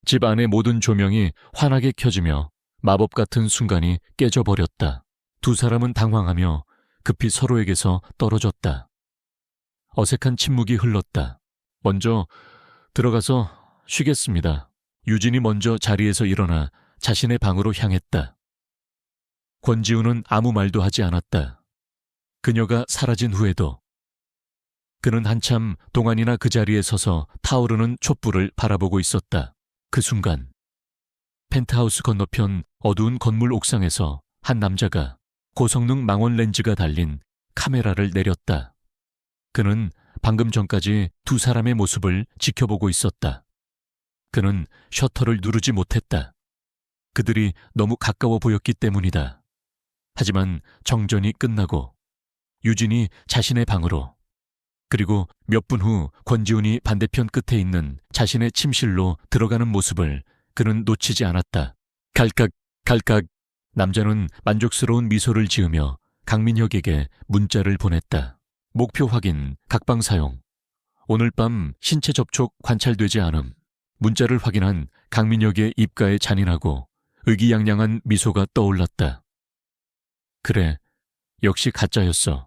집 안의 모든 조명이 환하게 켜지며 마법 같은 순간이 깨져버렸다. 두 사람은 당황하며 급히 서로에게서 떨어졌다. 어색한 침묵이 흘렀다. 먼저 들어가서 쉬겠습니다. 유진이 먼저 자리에서 일어나 자신의 방으로 향했다. 권지우는 아무 말도 하지 않았다. 그녀가 사라진 후에도 그는 한참 동안이나 그 자리에 서서 타오르는 촛불을 바라보고 있었다. 그 순간 펜트하우스 건너편 어두운 건물 옥상에서 한 남자가 고성능 망원 렌즈가 달린 카메라를 내렸다. 그는 방금 전까지 두 사람의 모습을 지켜보고 있었다. 그는 셔터를 누르지 못했다. 그들이 너무 가까워 보였기 때문이다. 하지만 정전이 끝나고 유진이 자신의 방으로, 그리고 몇 분 후 권지훈이 반대편 끝에 있는 자신의 침실로 들어가는 모습을 그는 놓치지 않았다. 갈깍, 갈깍. 남자는 만족스러운 미소를 지으며 강민혁에게 문자를 보냈다. 목표 확인, 각방 사용. 오늘 밤 신체 접촉 관찰되지 않음. 문자를 확인한 강민혁의 입가에 잔인하고 의기양양한 미소가 떠올랐다. 그래, 역시 가짜였어.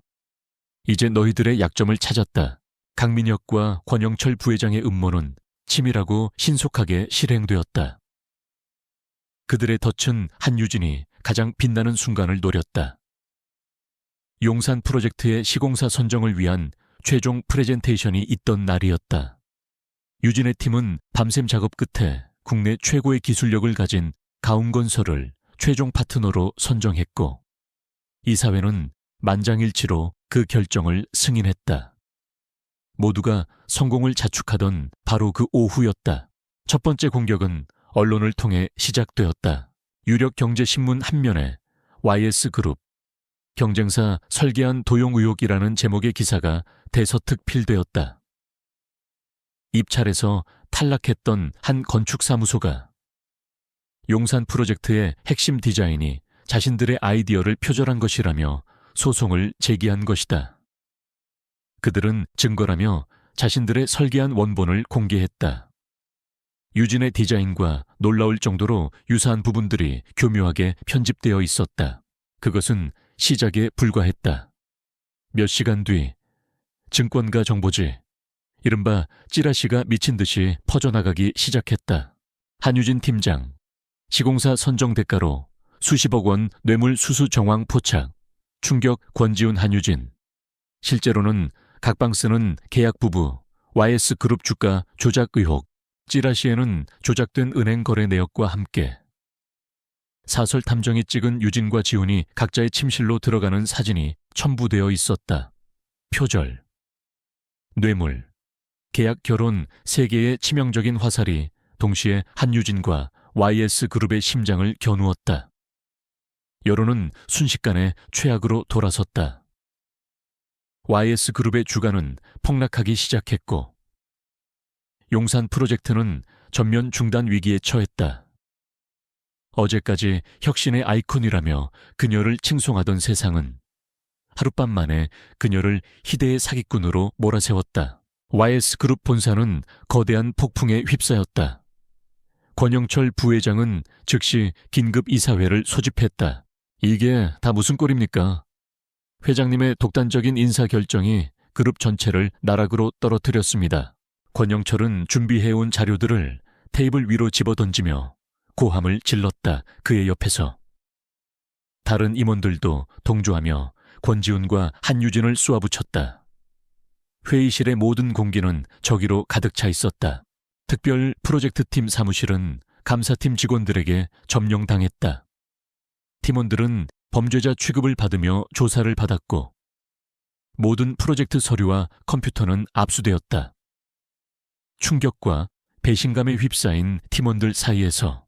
이제 너희들의 약점을 찾았다. 강민혁과 권영철 부회장의 음모는 치밀하고 신속하게 실행되었다. 그들의 덫은 한유진이 가장 빛나는 순간을 노렸다. 용산 프로젝트의 시공사 선정을 위한 최종 프레젠테이션이 있던 날이었다. 유진의 팀은 밤샘 작업 끝에 국내 최고의 기술력을 가진 가움건설을 최종 파트너로 선정했고, 이사회는 만장일치로 그 결정을 승인했다. 모두가 성공을 자축하던 바로 그 오후였다. 첫 번째 공격은 언론을 통해 시작되었다. 유력 경제신문 한 면에 YS그룹, 경쟁사 설계한 도용 의혹이라는 제목의 기사가 대서특 필되었다. 입찰에서 탈락했던 한 건축사무소가 용산 프로젝트의 핵심 디자인이 자신들의 아이디어를 표절한 것이라며 소송을 제기한 것이다. 그들은 증거라며 자신들의 설계한 원본을 공개했다. 유진의 디자인과 놀라울 정도로 유사한 부분들이 교묘하게 편집되어 있었다. 그것은 시작에 불과했다. 몇 시간 뒤 증권가 정보지, 이른바 찌라시가 미친 듯이 퍼져나가기 시작했다. 한유진 팀장, 시공사 선정 대가로 수십억 원 뇌물 수수 정황 포착, 충격 권지훈 한유진. 실제로는 각방 쓰는 계약 부부, YS그룹 주가 조작 의혹, 찌라시에는 조작된 은행 거래 내역과 함께 사설 탐정이 찍은 유진과 지훈이 각자의 침실로 들어가는 사진이 첨부되어 있었다. 표절, 뇌물, 계약 결혼 3개의 치명적인 화살이 동시에 한유진과 YS그룹의 심장을 겨누었다. 여론은 순식간에 최악으로 돌아섰다. YS그룹의 주가는 폭락하기 시작했고, 용산 프로젝트는 전면 중단 위기에 처했다. 어제까지 혁신의 아이콘이라며 그녀를 칭송하던 세상은 하룻밤 만에 그녀를 희대의 사기꾼으로 몰아세웠다. YS그룹 본사는 거대한 폭풍에 휩싸였다. 권영철 부회장은 즉시 긴급 이사회를 소집했다. 이게 다 무슨 꼴입니까? 회장님의 독단적인 인사 결정이 그룹 전체를 나락으로 떨어뜨렸습니다. 권영철은 준비해온 자료들을 테이블 위로 집어던지며 고함을 질렀다. 그의 옆에서 다른 임원들도 동조하며 권지훈과 한유진을 쏘아붙였다. 회의실의 모든 공기는 저기로 가득 차 있었다. 특별 프로젝트팀 사무실은 감사팀 직원들에게 점령당했다. 팀원들은 범죄자 취급을 받으며 조사를 받았고 모든 프로젝트 서류와 컴퓨터는 압수되었다. 충격과 배신감에 휩싸인 팀원들 사이에서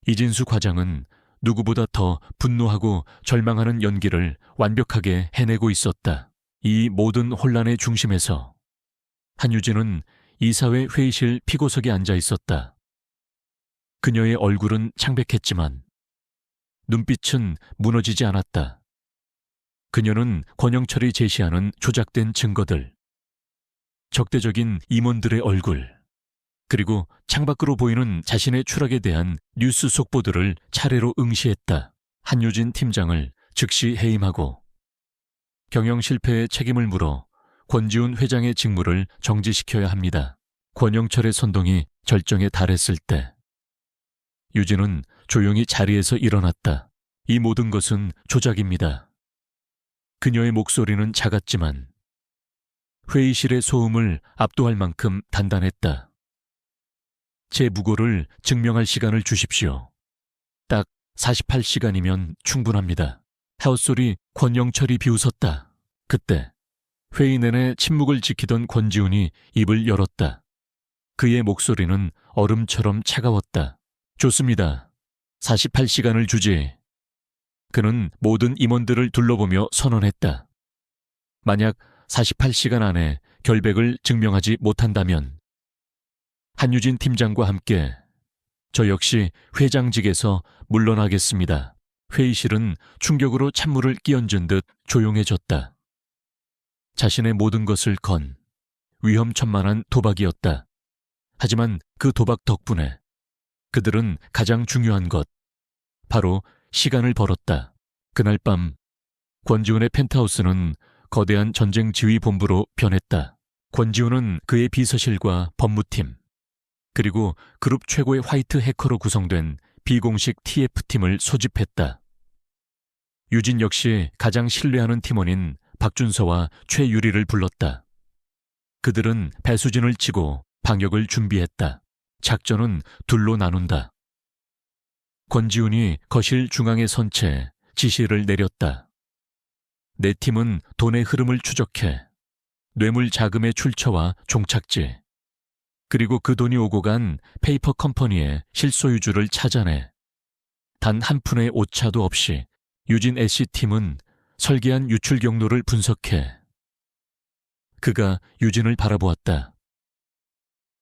이진수 과장은 누구보다 더 분노하고 절망하는 연기를 완벽하게 해내고 있었다. 이 모든 혼란의 중심에서 한유진은 이사회 회의실 피고석에 앉아 있었다. 그녀의 얼굴은 창백했지만 눈빛은 무너지지 않았다. 그녀는 권영철이 제시하는 조작된 증거들, 적대적인 임원들의 얼굴, 그리고 창밖으로 보이는 자신의 추락에 대한 뉴스 속보들을 차례로 응시했다. 한유진 팀장을 즉시 해임하고 경영 실패의 책임을 물어 권지훈 회장의 직무를 정지시켜야 합니다. 권영철의 선동이 절정에 달했을 때 유진은 조용히 자리에서 일어났다. 이 모든 것은 조작입니다. 그녀의 목소리는 작았지만 회의실의 소음을 압도할 만큼 단단했다. 제 무고를 증명할 시간을 주십시오. 딱 48시간이면 충분합니다. 헛소리 권영철이 비웃었다. 그때 회의 내내 침묵을 지키던 권지훈이 입을 열었다. 그의 목소리는 얼음처럼 차가웠다. 좋습니다. 48시간을 주지. 그는 모든 임원들을 둘러보며 선언했다. 만약 48시간 안에 결백을 증명하지 못한다면 한유진 팀장과 함께 저 역시 회장직에서 물러나겠습니다. 회의실은 충격으로 찬물을 끼얹은 듯 조용해졌다. 자신의 모든 것을 건 위험천만한 도박이었다. 하지만 그 도박 덕분에 그들은 가장 중요한 것, 바로 시간을 벌었다. 그날 밤 권지훈의 펜트하우스는 거대한 전쟁지휘본부로 변했다. 권지훈은 그의 비서실과 법무팀, 그리고 그룹 최고의 화이트 해커로 구성된 비공식 TF팀을 소집했다. 유진 역시 가장 신뢰하는 팀원인 박준서와 최유리를 불렀다. 그들은 배수진을 치고 방역을 준비했다. 작전은 둘로 나눈다. 권지훈이 거실 중앙에 선 채 지시를 내렸다. 내 팀은 돈의 흐름을 추적해 뇌물 자금의 출처와 종착지, 그리고 그 돈이 오고 간 페이퍼 컴퍼니의 실소유주를 찾아내 단 한 푼의 오차도 없이 유진 SC팀은 설계한 유출 경로를 분석해 그가 유진을 바라보았다.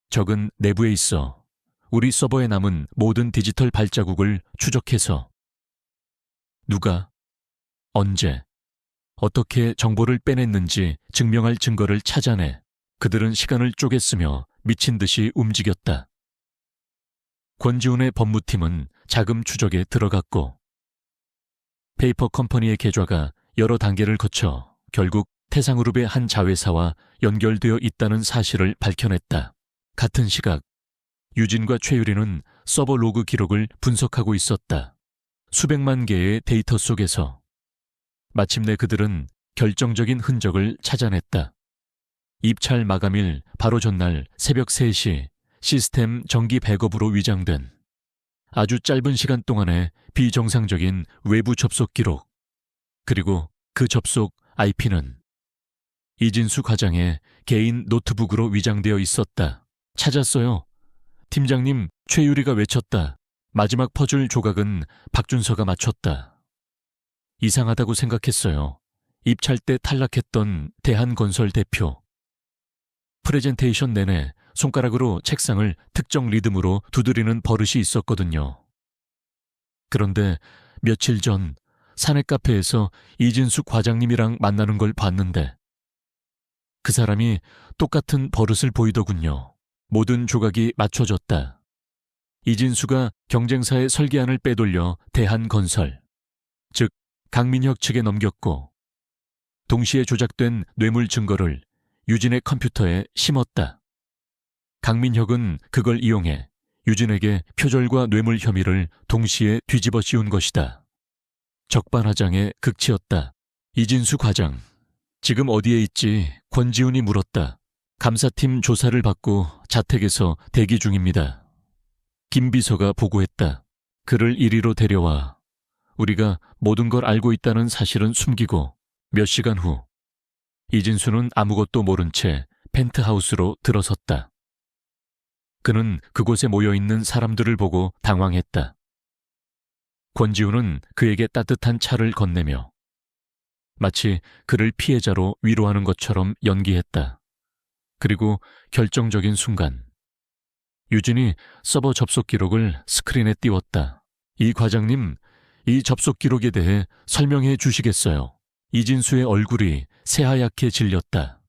적은 내부에 있어 우리 서버에 남은 모든 디지털 발자국을 추적해서 누가, 언제, 어떻게 정보를 빼냈는지 증명할 증거를 찾아내 그들은 시간을 쪼갰으며 미친 듯이 움직였다. 권지훈의 법무팀은 자금 추적에 들어갔고 페이퍼 컴퍼니의 계좌가 여러 단계를 거쳐 결국 태상그룹의 한 자회사와 연결되어 있다는 사실을 밝혀냈다. 같은 시각 유진과 최유리는 서버 로그 기록을 분석하고 있었다. 수백만 개의 데이터 속에서 마침내 그들은 결정적인 흔적을 찾아냈다. 입찰 마감일 바로 전날 새벽 3시 시스템 정기 백업으로 위장된 아주 짧은 시간 동안의 비정상적인 외부 접속 기록, 그리고 그 접속 IP는 이진수 과장의 개인 노트북으로 위장되어 있었다. 찾았어요. 팀장님, 최유리가 외쳤다. 마지막 퍼즐 조각은 박준서가 맞췄다. 이상하다고 생각했어요. 입찰 때 탈락했던 대한건설 대표. 프레젠테이션 내내 손가락으로 책상을 특정 리듬으로 두드리는 버릇이 있었거든요. 그런데 며칠 전 사내 카페에서 이진수 과장님이랑 만나는 걸 봤는데 그 사람이 똑같은 버릇을 보이더군요. 모든 조각이 맞춰졌다. 이진수가 경쟁사의 설계안을 빼돌려 대한건설, 즉 강민혁 측에 넘겼고 동시에 조작된 뇌물 증거를 유진의 컴퓨터에 심었다. 강민혁은 그걸 이용해 유진에게 표절과 뇌물 혐의를 동시에 뒤집어 씌운 것이다. 적반하장의 극치였다. 이진수 과장, 지금 어디에 있지 권지훈이 물었다. 감사팀 조사를 받고 자택에서 대기 중입니다. 김 비서가 보고했다. 그를 이리로 데려와. 우리가 모든 걸 알고 있다는 사실은 숨기고. 몇 시간 후 이진수는 아무것도 모른 채 펜트하우스로 들어섰다. 그는 그곳에 모여있는 사람들을 보고 당황했다. 권지훈은 그에게 따뜻한 차를 건네며 마치 그를 피해자로 위로하는 것처럼 연기했다. 그리고 결정적인 순간 유진이 서버 접속 기록을 스크린에 띄웠다. 이 과장님, 이 접속 기록에 대해 설명해 주시겠어요? 이진수의 얼굴이 새하얗게 질렸다.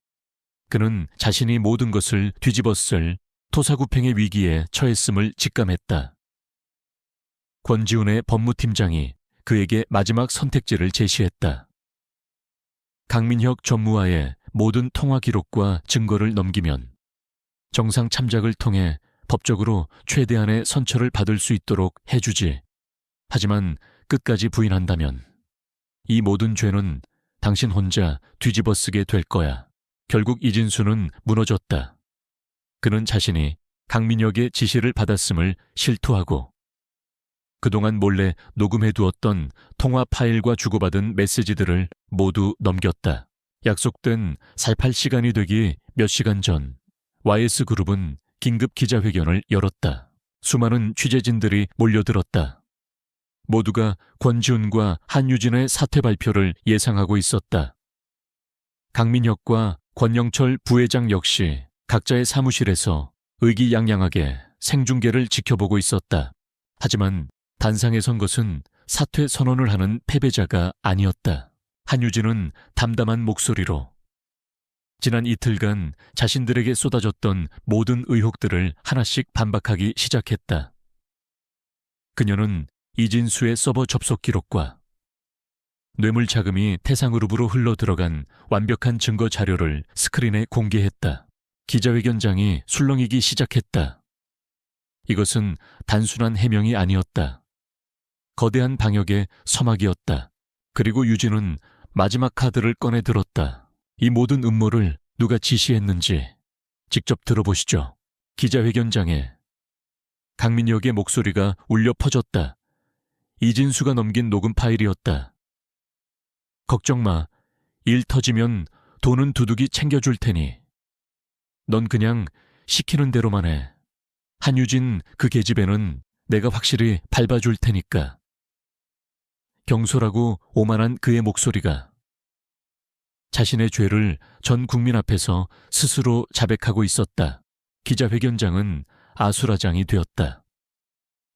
그는 자신이 모든 것을 뒤집어쓸 토사구팽의 위기에 처했음을 직감했다. 권지훈의 법무팀장이 그에게 마지막 선택지를 제시했다. 강민혁 전무와의 모든 통화 기록과 증거를 넘기면 정상 참작을 통해 법적으로 최대한의 선처를 받을 수 있도록 해주지. 하지만 끝까지 부인한다면 이 모든 죄는 당신 혼자 뒤집어 쓰게 될 거야. 결국 이진수는 무너졌다. 그는 자신이 강민혁의 지시를 받았음을 실토하고 그동안 몰래 녹음해두었던 통화 파일과 주고받은 메시지들을 모두 넘겼다. 약속된 살팔 시간이 되기 몇 시간 전 YS그룹은 긴급 기자회견을 열었다. 수많은 취재진들이 몰려들었다. 모두가 권지훈과 한유진의 사퇴 발표를 예상하고 있었다. 강민혁과 권영철 부회장 역시 각자의 사무실에서 의기양양하게 생중계를 지켜보고 있었다. 하지만 단상에 선 것은 사퇴 선언을 하는 패배자가 아니었다. 한유진은 담담한 목소리로 지난 이틀간 자신들에게 쏟아졌던 모든 의혹들을 하나씩 반박하기 시작했다. 그녀는 이진수의 서버 접속 기록과 뇌물 자금이 태상그룹으로 흘러들어간 완벽한 증거 자료를 스크린에 공개했다. 기자회견장이 술렁이기 시작했다. 이것은 단순한 해명이 아니었다. 거대한 방역의 서막이었다. 그리고 유진은 마지막 카드를 꺼내 들었다. 이 모든 음모를 누가 지시했는지 직접 들어보시죠. 기자회견장에 강민혁의 목소리가 울려 퍼졌다. 이진수가 넘긴 녹음 파일이었다. 걱정 마. 일 터지면 돈은 두둑이 챙겨줄 테니. 넌 그냥 시키는 대로만 해. 한유진 그 계집애는 내가 확실히 밟아줄 테니까. 경솔하고 오만한 그의 목소리가 자신의 죄를 전 국민 앞에서 스스로 자백하고 있었다. 기자회견장은 아수라장이 되었다.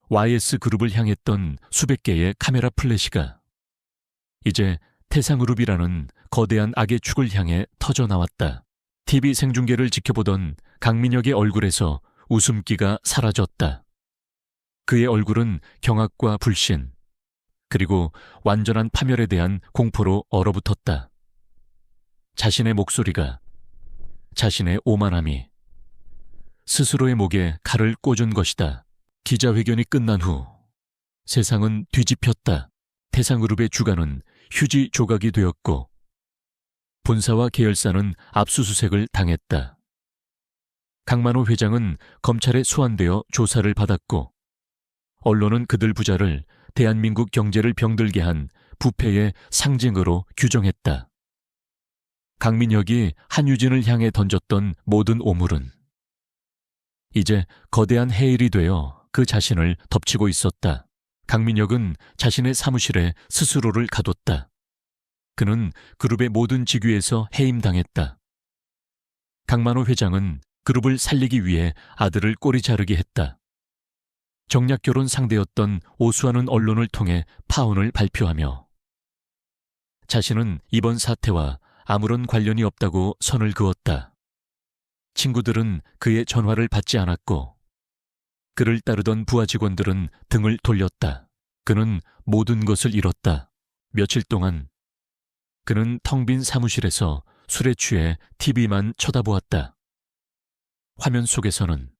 YS그룹을 향했던 수백 개의 카메라 플래시가 이제 태상그룹이라는 거대한 악의 축을 향해 터져나왔다. TV 생중계를 지켜보던 강민혁의 얼굴에서 웃음기가 사라졌다. 그의 얼굴은 경악과 불신, 그리고 완전한 파멸에 대한 공포로 얼어붙었다. 자신의 목소리가, 자신의 오만함이 스스로의 목에 칼을 꽂은 것이다. 기자회견이 끝난 후 세상은 뒤집혔다. 태상그룹의 주가는 휴지 조각이 되었고 본사와 계열사는 압수수색을 당했다. 강만호 회장은 검찰에 소환되어 조사를 받았고 언론은 그들 부자를 대한민국 경제를 병들게 한 부패의 상징으로 규정했다. 강민혁이 한유진을 향해 던졌던 모든 오물은 이제 거대한 해일이 되어 그 자신을 덮치고 있었다. 강민혁은 자신의 사무실에 스스로를 가뒀다. 그는 그룹의 모든 직위에서 해임당했다. 강만호 회장은 그룹을 살리기 위해 아들을 꼬리 자르게 했다. 정략결혼 상대였던 오수하는 언론을 통해 파혼을 발표하며 자신은 이번 사태와 아무런 관련이 없다고 선을 그었다. 친구들은 그의 전화를 받지 않았고 그를 따르던 부하 직원들은 등을 돌렸다. 그는 모든 것을 잃었다. 며칠 동안 그는 텅 빈 사무실에서 술에 취해 TV만 쳐다보았다. 화면 속에서는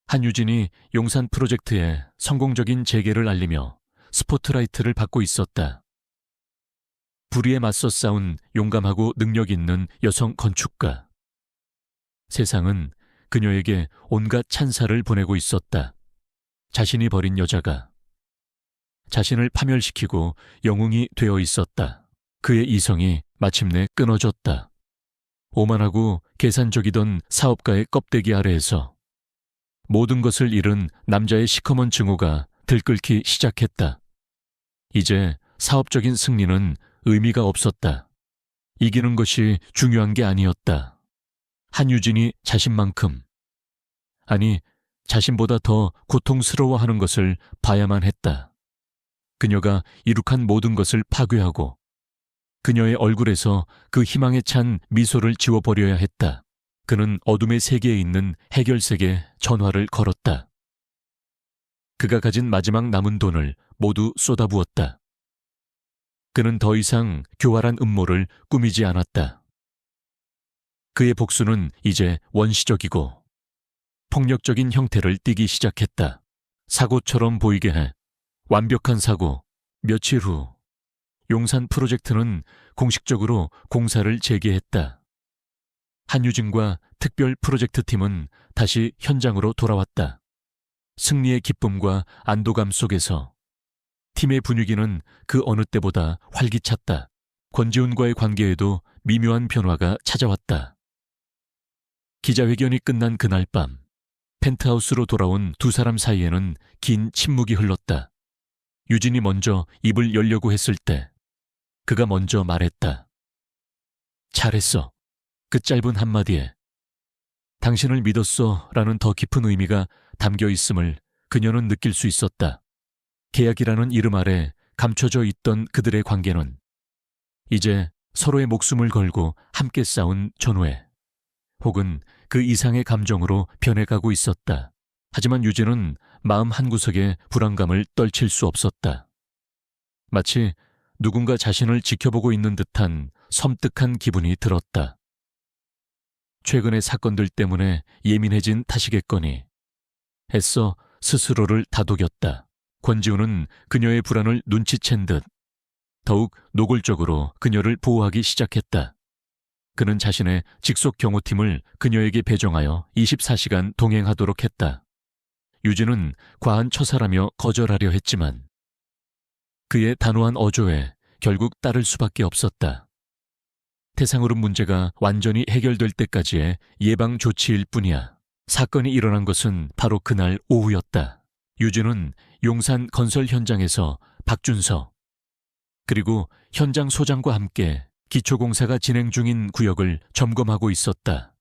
한유진이 용산 프로젝트의 성공적인 재개를 알리며 스포트라이트를 받고 있었다. 불의에 맞서 싸운 용감하고 능력 있는 여성 건축가. 세상은 그녀에게 온갖 찬사를 보내고 있었다. 자신이 버린 여자가 자신을 파멸시키고 영웅이 되어 있었다. 그의 이성이 마침내 끊어졌다. 오만하고 계산적이던 사업가의 껍데기 아래에서 모든 것을 잃은 남자의 시커먼 증오가 들끓기 시작했다. 이제 사업적인 승리는 의미가 없었다. 이기는 것이 중요한 게 아니었다. 한유진이 자신만큼, 아니 자신보다 더 고통스러워하는 것을 봐야만 했다. 그녀가 이룩한 모든 것을 파괴하고 그녀의 얼굴에서 그 희망에 찬 미소를 지워버려야 했다. 그는 어둠의 세계에 있는 해결색에 전화를 걸었다. 그가 가진 마지막 남은 돈을 모두 쏟아부었다. 그는 더 이상 교활한 음모를 꾸미지 않았다. 그의 복수는 이제 원시적이고 폭력적인 형태를 띠기 시작했다. 사고처럼 보이게 해. 완벽한 사고. 며칠 후 용산 프로젝트는 공식적으로 공사를 재개했다. 한유진과 특별 프로젝트 팀은 다시 현장으로 돌아왔다. 승리의 기쁨과 안도감 속에서 팀의 분위기는 그 어느 때보다 활기찼다. 권지훈과의 관계에도 미묘한 변화가 찾아왔다. 기자회견이 끝난 그날 밤, 펜트하우스로 돌아온 두 사람 사이에는 긴 침묵이 흘렀다. 유진이 먼저 입을 열려고 했을 때 그가 먼저 말했다. 잘했어. 그 짧은 한마디에 당신을 믿었어 라는 더 깊은 의미가 담겨 있음을 그녀는 느낄 수 있었다. 계약이라는 이름 아래 감춰져 있던 그들의 관계는 이제 서로의 목숨을 걸고 함께 싸운 전우애 혹은 그 이상의 감정으로 변해가고 있었다. 하지만 유진은 마음 한구석에 불안감을 떨칠 수 없었다. 마치 누군가 자신을 지켜보고 있는 듯한 섬뜩한 기분이 들었다. 최근의 사건들 때문에 예민해진 탓이겠거니 애써 스스로를 다독였다. 권지훈은 그녀의 불안을 눈치챈 듯 더욱 노골적으로 그녀를 보호하기 시작했다. 그는 자신의 직속 경호팀을 그녀에게 배정하여 24시간 동행하도록 했다. 유진은 과한 처사라며 거절하려 했지만 그의 단호한 어조에 결국 따를 수밖에 없었다. 태상흐름 문제가 완전히 해결될 때까지의 예방 조치일 뿐이야. 사건이 일어난 것은 바로 그날 오후였다. 유진은 용산 건설 현장에서 박준서 그리고 현장 소장과 함께 기초공사가 진행 중인 구역을 점검하고 있었다.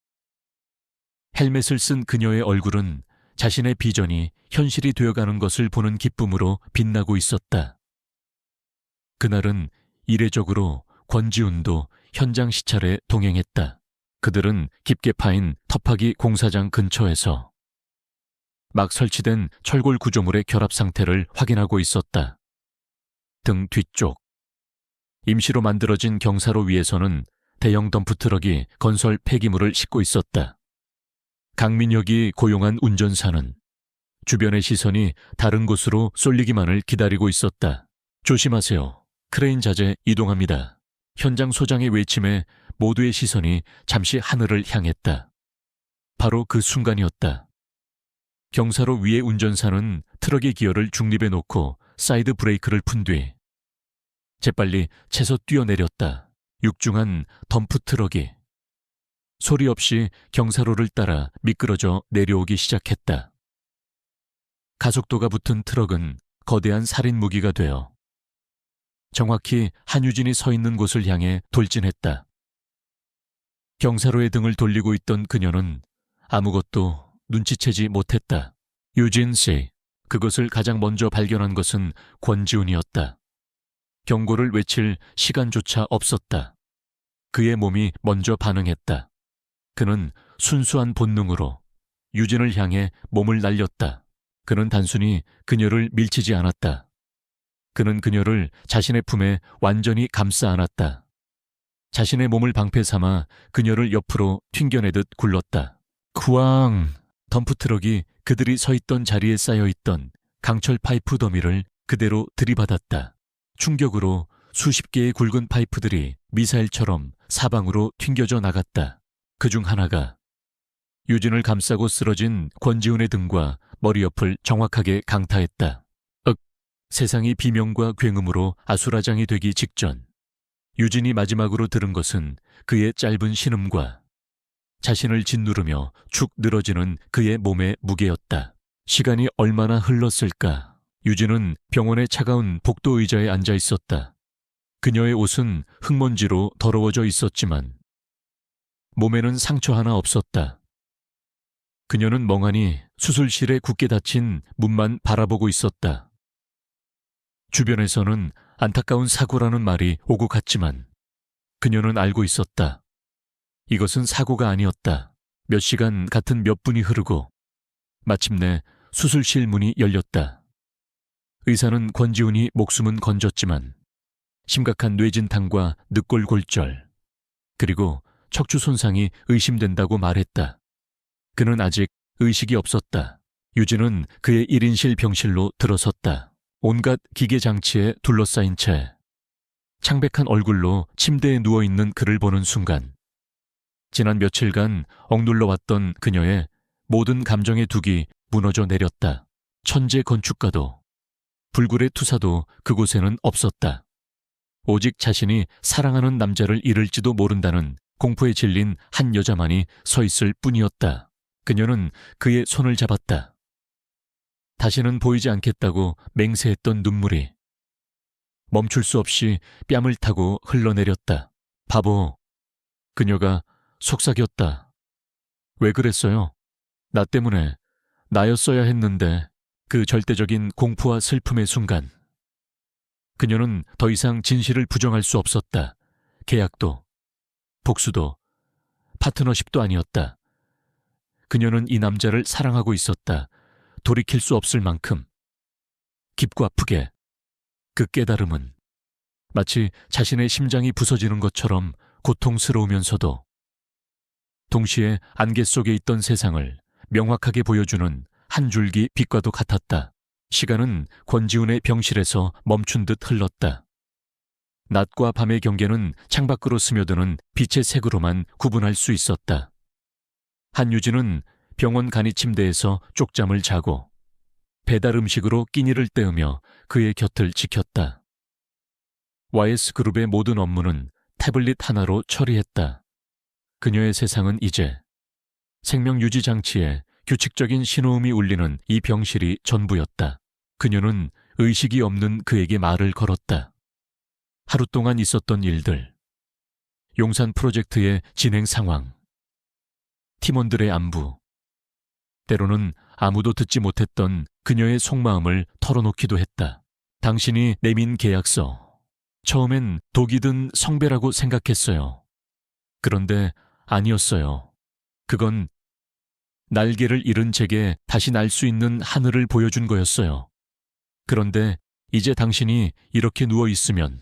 헬멧을 쓴 그녀의 얼굴은 자신의 비전이 현실이 되어가는 것을 보는 기쁨으로 빛나고 있었다. 그날은 이례적으로 권지훈도 현장 시찰에 동행했다. 그들은 깊게 파인 터파기 공사장 근처에서 막 설치된 철골 구조물의 결합 상태를 확인하고 있었다. 등 뒤쪽 임시로 만들어진 경사로 위에서는 대형 덤프트럭이 건설 폐기물을 싣고 있었다. 강민혁이 고용한 운전사는 주변의 시선이 다른 곳으로 쏠리기만을 기다리고 있었다. 조심하세요. 크레인 자재 이동합니다. 현장 소장의 외침에 모두의 시선이 잠시 하늘을 향했다. 바로 그 순간이었다. 경사로 위의 운전사는 트럭의 기어를 중립에 놓고 사이드 브레이크를 푼 뒤 재빨리 채서 뛰어내렸다. 육중한 덤프 트럭이 소리 없이 경사로를 따라 미끄러져 내려오기 시작했다. 가속도가 붙은 트럭은 거대한 살인 무기가 되어 정확히 한유진이 서 있는 곳을 향해 돌진했다. 경사로의 등을 돌리고 있던 그녀는 아무것도 눈치채지 못했다. 유진 씨, 그것을 가장 먼저 발견한 것은 권지훈이었다. 경고를 외칠 시간조차 없었다. 그의 몸이 먼저 반응했다. 그는 순수한 본능으로 유진을 향해 몸을 날렸다. 그는 단순히 그녀를 밀치지 않았다. 그는 그녀를 자신의 품에 완전히 감싸 안았다. 자신의 몸을 방패 삼아 그녀를 옆으로 튕겨내듯 굴렀다. 쿠앙! 덤프트럭이 그들이 서 있던 자리에 쌓여있던 강철 파이프 더미를 그대로 들이받았다. 충격으로 수십 개의 굵은 파이프들이 미사일처럼 사방으로 튕겨져 나갔다. 그중 하나가 유진을 감싸고 쓰러진 권지훈의 등과 머리 옆을 정확하게 강타했다. 세상이 비명과 굉음으로 아수라장이 되기 직전 유진이 마지막으로 들은 것은 그의 짧은 신음과 자신을 짓누르며 축 늘어지는 그의 몸의 무게였다. 시간이 얼마나 흘렀을까? 유진은 병원의 차가운 복도 의자에 앉아 있었다. 그녀의 옷은 흙먼지로 더러워져 있었지만 몸에는 상처 하나 없었다. 그녀는 멍하니 수술실에 굳게 닫힌 문만 바라보고 있었다. 주변에서는 안타까운 사고라는 말이 오고 갔지만 그녀는 알고 있었다. 이것은 사고가 아니었다. 몇 시간 같은 몇 분이 흐르고 마침내 수술실 문이 열렸다. 의사는 권지훈이 목숨은 건졌지만 심각한 뇌진탕과 늑골골절 그리고 척추 손상이 의심된다고 말했다. 그는 아직 의식이 없었다. 유진은 그의 1인실 병실로 들어섰다. 온갖 기계장치에 둘러싸인 채 창백한 얼굴로 침대에 누워있는 그를 보는 순간 지난 며칠간 억눌러왔던 그녀의 모든 감정의 둑이 무너져 내렸다. 천재 건축가도 불굴의 투사도 그곳에는 없었다. 오직 자신이 사랑하는 남자를 잃을지도 모른다는 공포에 질린 한 여자만이 서 있을 뿐이었다. 그녀는 그의 손을 잡았다. 다시는 보이지 않겠다고 맹세했던 눈물이 멈출 수 없이 뺨을 타고 흘러내렸다. 바보. 그녀가 속삭였다. 왜 그랬어요? 나 때문에 나였어야 했는데. 그 절대적인 공포와 슬픔의 순간 그녀는 더 이상 진실을 부정할 수 없었다. 계약도, 복수도, 파트너십도 아니었다. 그녀는 이 남자를 사랑하고 있었다. 돌이킬 수 없을 만큼 깊고 아프게. 그 깨달음은 마치 자신의 심장이 부서지는 것처럼 고통스러우면서도 동시에 안개 속에 있던 세상을 명확하게 보여주는 한 줄기 빛과도 같았다. 시간은 권지훈의 병실에서 멈춘 듯 흘렀다. 낮과 밤의 경계는 창밖으로 스며드는 빛의 색으로만 구분할 수 있었다. 한유진은 병원 간이 침대에서 쪽잠을 자고 배달 음식으로 끼니를 때우며 그의 곁을 지켰다. YS그룹의 모든 업무는 태블릿 하나로 처리했다. 그녀의 세상은 이제 생명 유지 장치에 규칙적인 신호음이 울리는 이 병실이 전부였다. 그녀는 의식이 없는 그에게 말을 걸었다. 하루 동안 있었던 일들, 용산 프로젝트의 진행 상황, 팀원들의 안부, 때로는 아무도 듣지 못했던 그녀의 속마음을 털어놓기도 했다. 당신이 내민 계약서, 처음엔 독이 든 성배라고 생각했어요. 그런데 아니었어요. 그건 날개를 잃은 제게 다시 날 수 있는 하늘을 보여준 거였어요. 그런데 이제 당신이 이렇게 누워있으면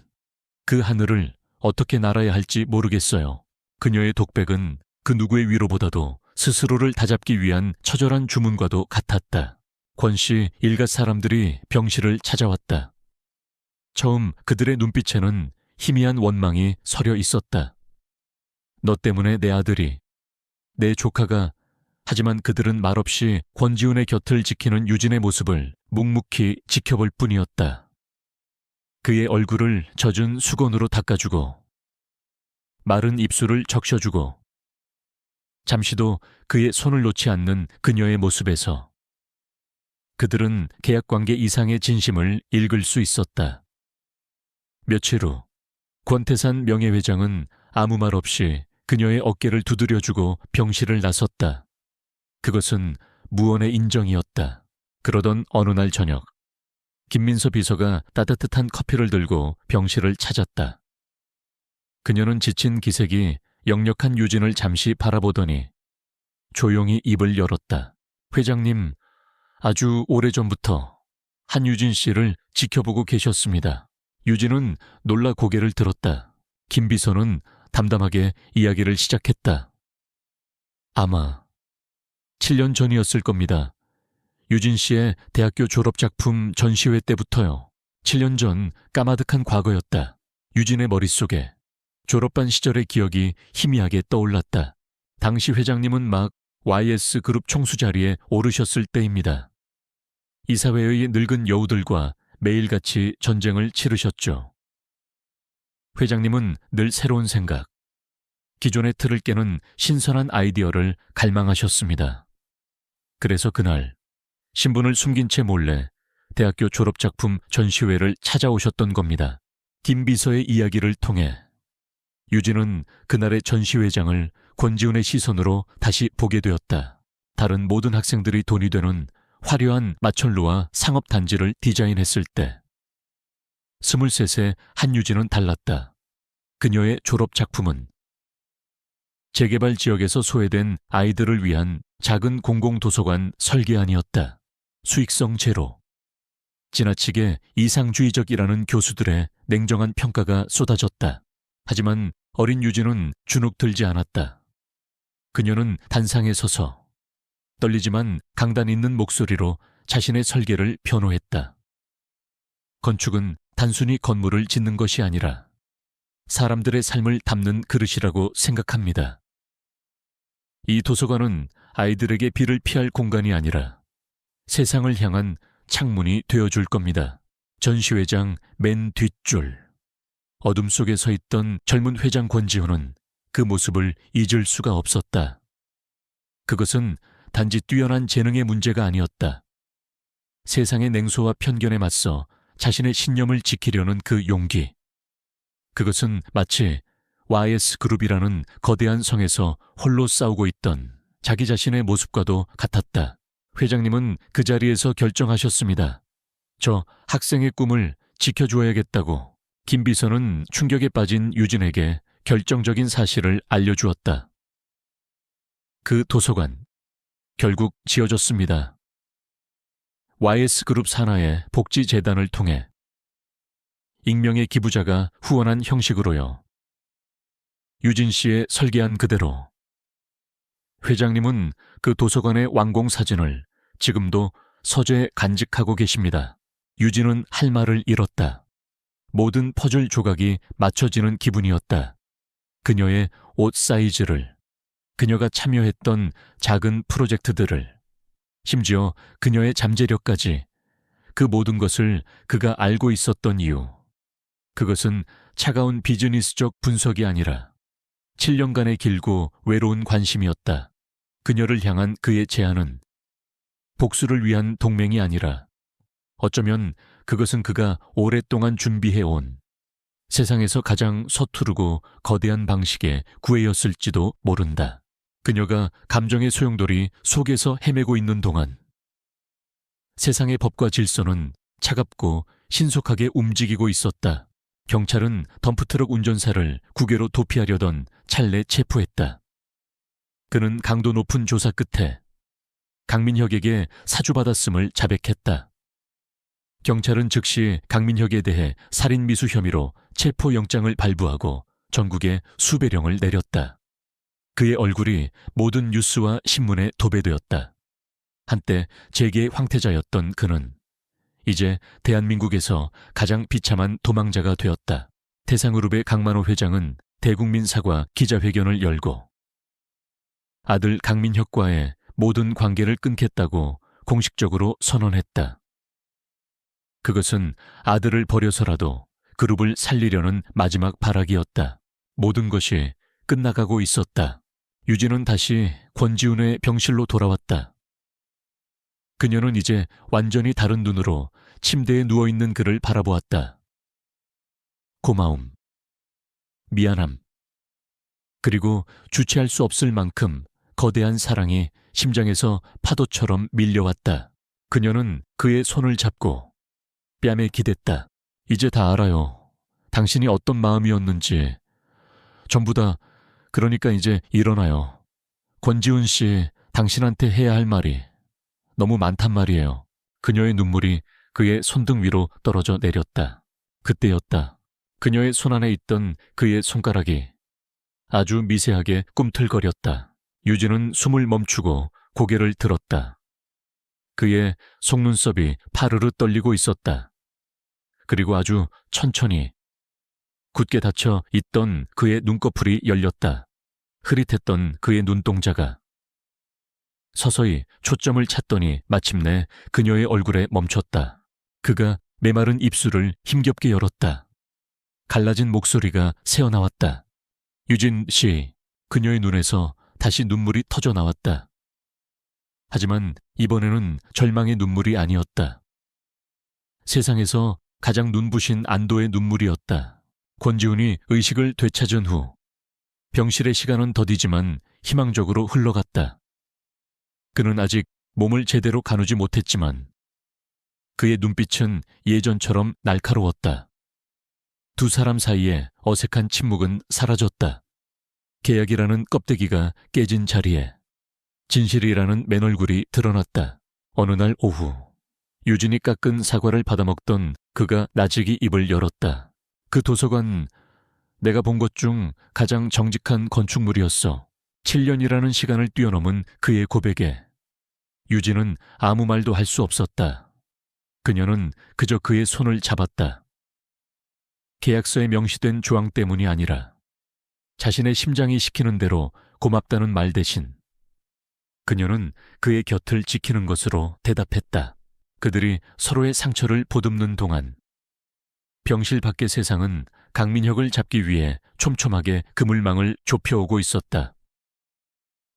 그 하늘을 어떻게 날아야 할지 모르겠어요. 그녀의 독백은 그 누구의 위로보다도 스스로를 다잡기 위한 처절한 주문과도 같았다. 권씨 일가 사람들이 병실을 찾아왔다. 처음 그들의 눈빛에는 희미한 원망이 서려 있었다. 너 때문에 내 아들이, 내 조카가. 하지만 그들은 말없이 권지훈의 곁을 지키는 유진의 모습을 묵묵히 지켜볼 뿐이었다. 그의 얼굴을 젖은 수건으로 닦아주고 마른 입술을 적셔주고 잠시도 그의 손을 놓지 않는 그녀의 모습에서 그들은 계약관계 이상의 진심을 읽을 수 있었다. 며칠 후 권태산 명예회장은 아무 말 없이 그녀의 어깨를 두드려주고 병실을 나섰다. 그것은 무언의 인정이었다. 그러던 어느 날 저녁, 김민서 비서가 따뜻한 커피를 들고 병실을 찾았다. 그녀는 지친 기색이 역력한 유진을 잠시 바라보더니 조용히 입을 열었다. 회장님, 아주 오래전부터 한유진 씨를 지켜보고 계셨습니다. 유진은 놀라 고개를 들었다. 김 비서는 담담하게 이야기를 시작했다. 아마 7년 전이었을 겁니다. 유진 씨의 대학교 졸업작품 전시회 때부터요. 7년 전 까마득한 과거였다. 유진의 머릿속에 졸업반 시절의 기억이 희미하게 떠올랐다. 당시 회장님은 막 YS그룹 총수 자리에 오르셨을 때입니다. 이사회의 늙은 여우들과 매일같이 전쟁을 치르셨죠. 회장님은 늘 새로운 생각, 기존의 틀을 깨는 신선한 아이디어를 갈망하셨습니다. 그래서 그날 신분을 숨긴 채 몰래 대학교 졸업작품 전시회를 찾아오셨던 겁니다. 김 비서의 이야기를 통해 유진은 그날의 전시회장을 권지훈의 시선으로 다시 보게 되었다. 다른 모든 학생들이 돈이 되는 화려한 마천루와 상업단지를 디자인했을 때 23세 한유진은 달랐다. 그녀의 졸업작품은 재개발 지역에서 소외된 아이들을 위한 작은 공공도서관 설계안이었다. 수익성 제로. 지나치게 이상주의적이라는 교수들의 냉정한 평가가 쏟아졌다. 하지만 어린 유진은 주눅들지 않았다. 그녀는 단상에 서서 떨리지만 강단 있는 목소리로 자신의 설계를 변호했다. 건축은 단순히 건물을 짓는 것이 아니라 사람들의 삶을 담는 그릇이라고 생각합니다. 이 도서관은 아이들에게 비를 피할 공간이 아니라 세상을 향한 창문이 되어줄 겁니다. 전시회장 맨 뒷줄. 어둠 속에 서 있던 젊은 회장 권지훈은 그 모습을 잊을 수가 없었다. 그것은 단지 뛰어난 재능의 문제가 아니었다. 세상의 냉소와 편견에 맞서 자신의 신념을 지키려는 그 용기. 그것은 마치 YS그룹이라는 거대한 성에서 홀로 싸우고 있던 자기 자신의 모습과도 같았다. 회장님은 그 자리에서 결정하셨습니다. 저 학생의 꿈을 지켜줘야겠다고. 김 비서는 충격에 빠진 유진에게 결정적인 사실을 알려주었다. 그 도서관, 결국 지어졌습니다. YS그룹 산하의 복지재단을 통해 익명의 기부자가 후원한 형식으로요. 유진 씨의 설계안 그대로. 회장님은 그 도서관의 완공 사진을 지금도 서재에 간직하고 계십니다. 유진은 할 말을 잃었다. 모든 퍼즐 조각이 맞춰지는 기분이었다. 그녀의 옷 사이즈를, 그녀가 참여했던 작은 프로젝트들을, 심지어 그녀의 잠재력까지, 그 모든 것을 그가 알고 있었던 이유. 그것은 차가운 비즈니스적 분석이 아니라 7년간의 길고 외로운 관심이었다. 그녀를 향한 그의 제안은 복수를 위한 동맹이 아니라 어쩌면 그것은 그가 오랫동안 준비해온 세상에서 가장 서투르고 거대한 방식의 구애였을지도 모른다. 그녀가 감정의 소용돌이 속에서 헤매고 있는 동안 세상의 법과 질서는 차갑고 신속하게 움직이고 있었다. 경찰은 덤프트럭 운전사를 국외로 도피하려던 찰내 체포했다. 그는 강도 높은 조사 끝에 강민혁에게 사주받았음을 자백했다. 경찰은 즉시 강민혁에 대해 살인미수 혐의로 체포영장을 발부하고 전국에 수배령을 내렸다. 그의 얼굴이 모든 뉴스와 신문에 도배되었다. 한때 재계의 황태자였던 그는 이제 대한민국에서 가장 비참한 도망자가 되었다. 태상그룹의 강만호 회장은 대국민 사과 기자회견을 열고 아들 강민혁과의 모든 관계를 끊겠다고 공식적으로 선언했다. 그것은 아들을 버려서라도 그룹을 살리려는 마지막 발악이었다. 모든 것이 끝나가고 있었다. 유진은 다시 권지훈의 병실로 돌아왔다. 그녀는 이제 완전히 다른 눈으로 침대에 누워있는 그를 바라보았다. 고마움, 미안함, 그리고 주체할 수 없을 만큼 거대한 사랑이 심장에서 파도처럼 밀려왔다. 그녀는 그의 손을 잡고 뺨에 기댔다. 이제 다 알아요. 당신이 어떤 마음이었는지. 전부 다. 그러니까 이제 일어나요. 권지훈 씨, 당신한테 해야 할 말이 너무 많단 말이에요. 그녀의 눈물이 그의 손등 위로 떨어져 내렸다. 그때였다. 그녀의 손 안에 있던 그의 손가락이 아주 미세하게 꿈틀거렸다. 유진은 숨을 멈추고 고개를 들었다. 그의 속눈썹이 파르르 떨리고 있었다. 그리고 아주 천천히 굳게 닫혀 있던 그의 눈꺼풀이 열렸다. 흐릿했던 그의 눈동자가. 서서히 초점을 찾더니 마침내 그녀의 얼굴에 멈췄다. 그가 메마른 입술을 힘겹게 열었다. 갈라진 목소리가 새어나왔다. 유진 씨. 그녀의 눈에서 다시 눈물이 터져 나왔다. 하지만 이번에는 절망의 눈물이 아니었다. 세상에서 가장 눈부신 안도의 눈물이었다. 권지훈이 의식을 되찾은 후 병실의 시간은 더디지만 희망적으로 흘러갔다. 그는 아직 몸을 제대로 가누지 못했지만 그의 눈빛은 예전처럼 날카로웠다. 두 사람 사이에 어색한 침묵은 사라졌다. 계약이라는 껍데기가 깨진 자리에 진실이라는 맨얼굴이 드러났다. 어느 날 오후 유진이 깎은 사과를 받아먹던 그가 나직이 입을 열었다. 그 도서관 내가 본 것 중 가장 정직한 건축물이었어. 7년이라는 시간을 뛰어넘은 그의 고백에 유진은 아무 말도 할 수 없었다. 그녀는 그저 그의 손을 잡았다. 계약서에 명시된 조항 때문이 아니라 자신의 심장이 시키는 대로 고맙다는 말 대신 그녀는 그의 곁을 지키는 것으로 대답했다. 그들이 서로의 상처를 보듬는 동안 병실 밖의 세상은 강민혁을 잡기 위해 촘촘하게 그물망을 좁혀오고 있었다.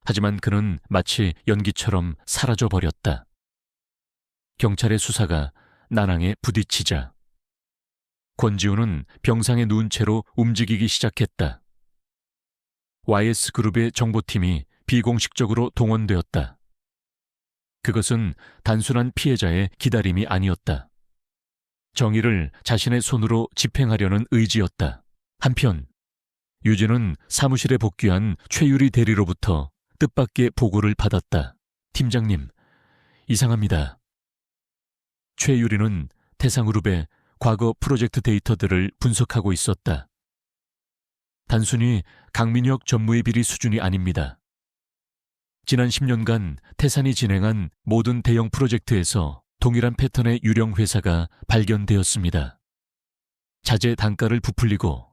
하지만 그는 마치 연기처럼 사라져버렸다. 경찰의 수사가 난항에 부딪히자 권지훈은 병상에 누운 채로 움직이기 시작했다. YS그룹의 정보팀이 비공식적으로 동원되었다. 그것은 단순한 피해자의 기다림이 아니었다. 정의를 자신의 손으로 집행하려는 의지였다. 한편 유진은 사무실에 복귀한 최유리 대리로부터 뜻밖의 보고를 받았다. 팀장님, 이상합니다. 최유리는 태상그룹의 과거 프로젝트 데이터들을 분석하고 있었다. 단순히 강민혁 전무의 비리 수준이 아닙니다. 지난 10년간 태산이 진행한 모든 대형 프로젝트에서 동일한 패턴의 유령 회사가 발견되었습니다. 자재 단가를 부풀리고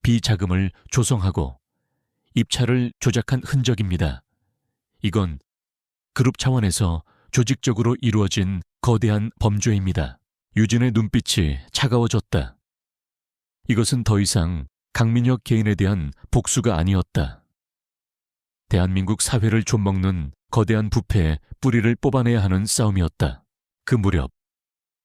비자금을 조성하고 입찰을 조작한 흔적입니다. 이건 그룹 차원에서 조직적으로 이루어진 거대한 범죄입니다. 유진의 눈빛이 차가워졌다. 이것은 더 이상 강민혁 개인에 대한 복수가 아니었다. 대한민국 사회를 좀먹는 거대한 부패의 뿌리를 뽑아내야 하는 싸움이었다. 그 무렵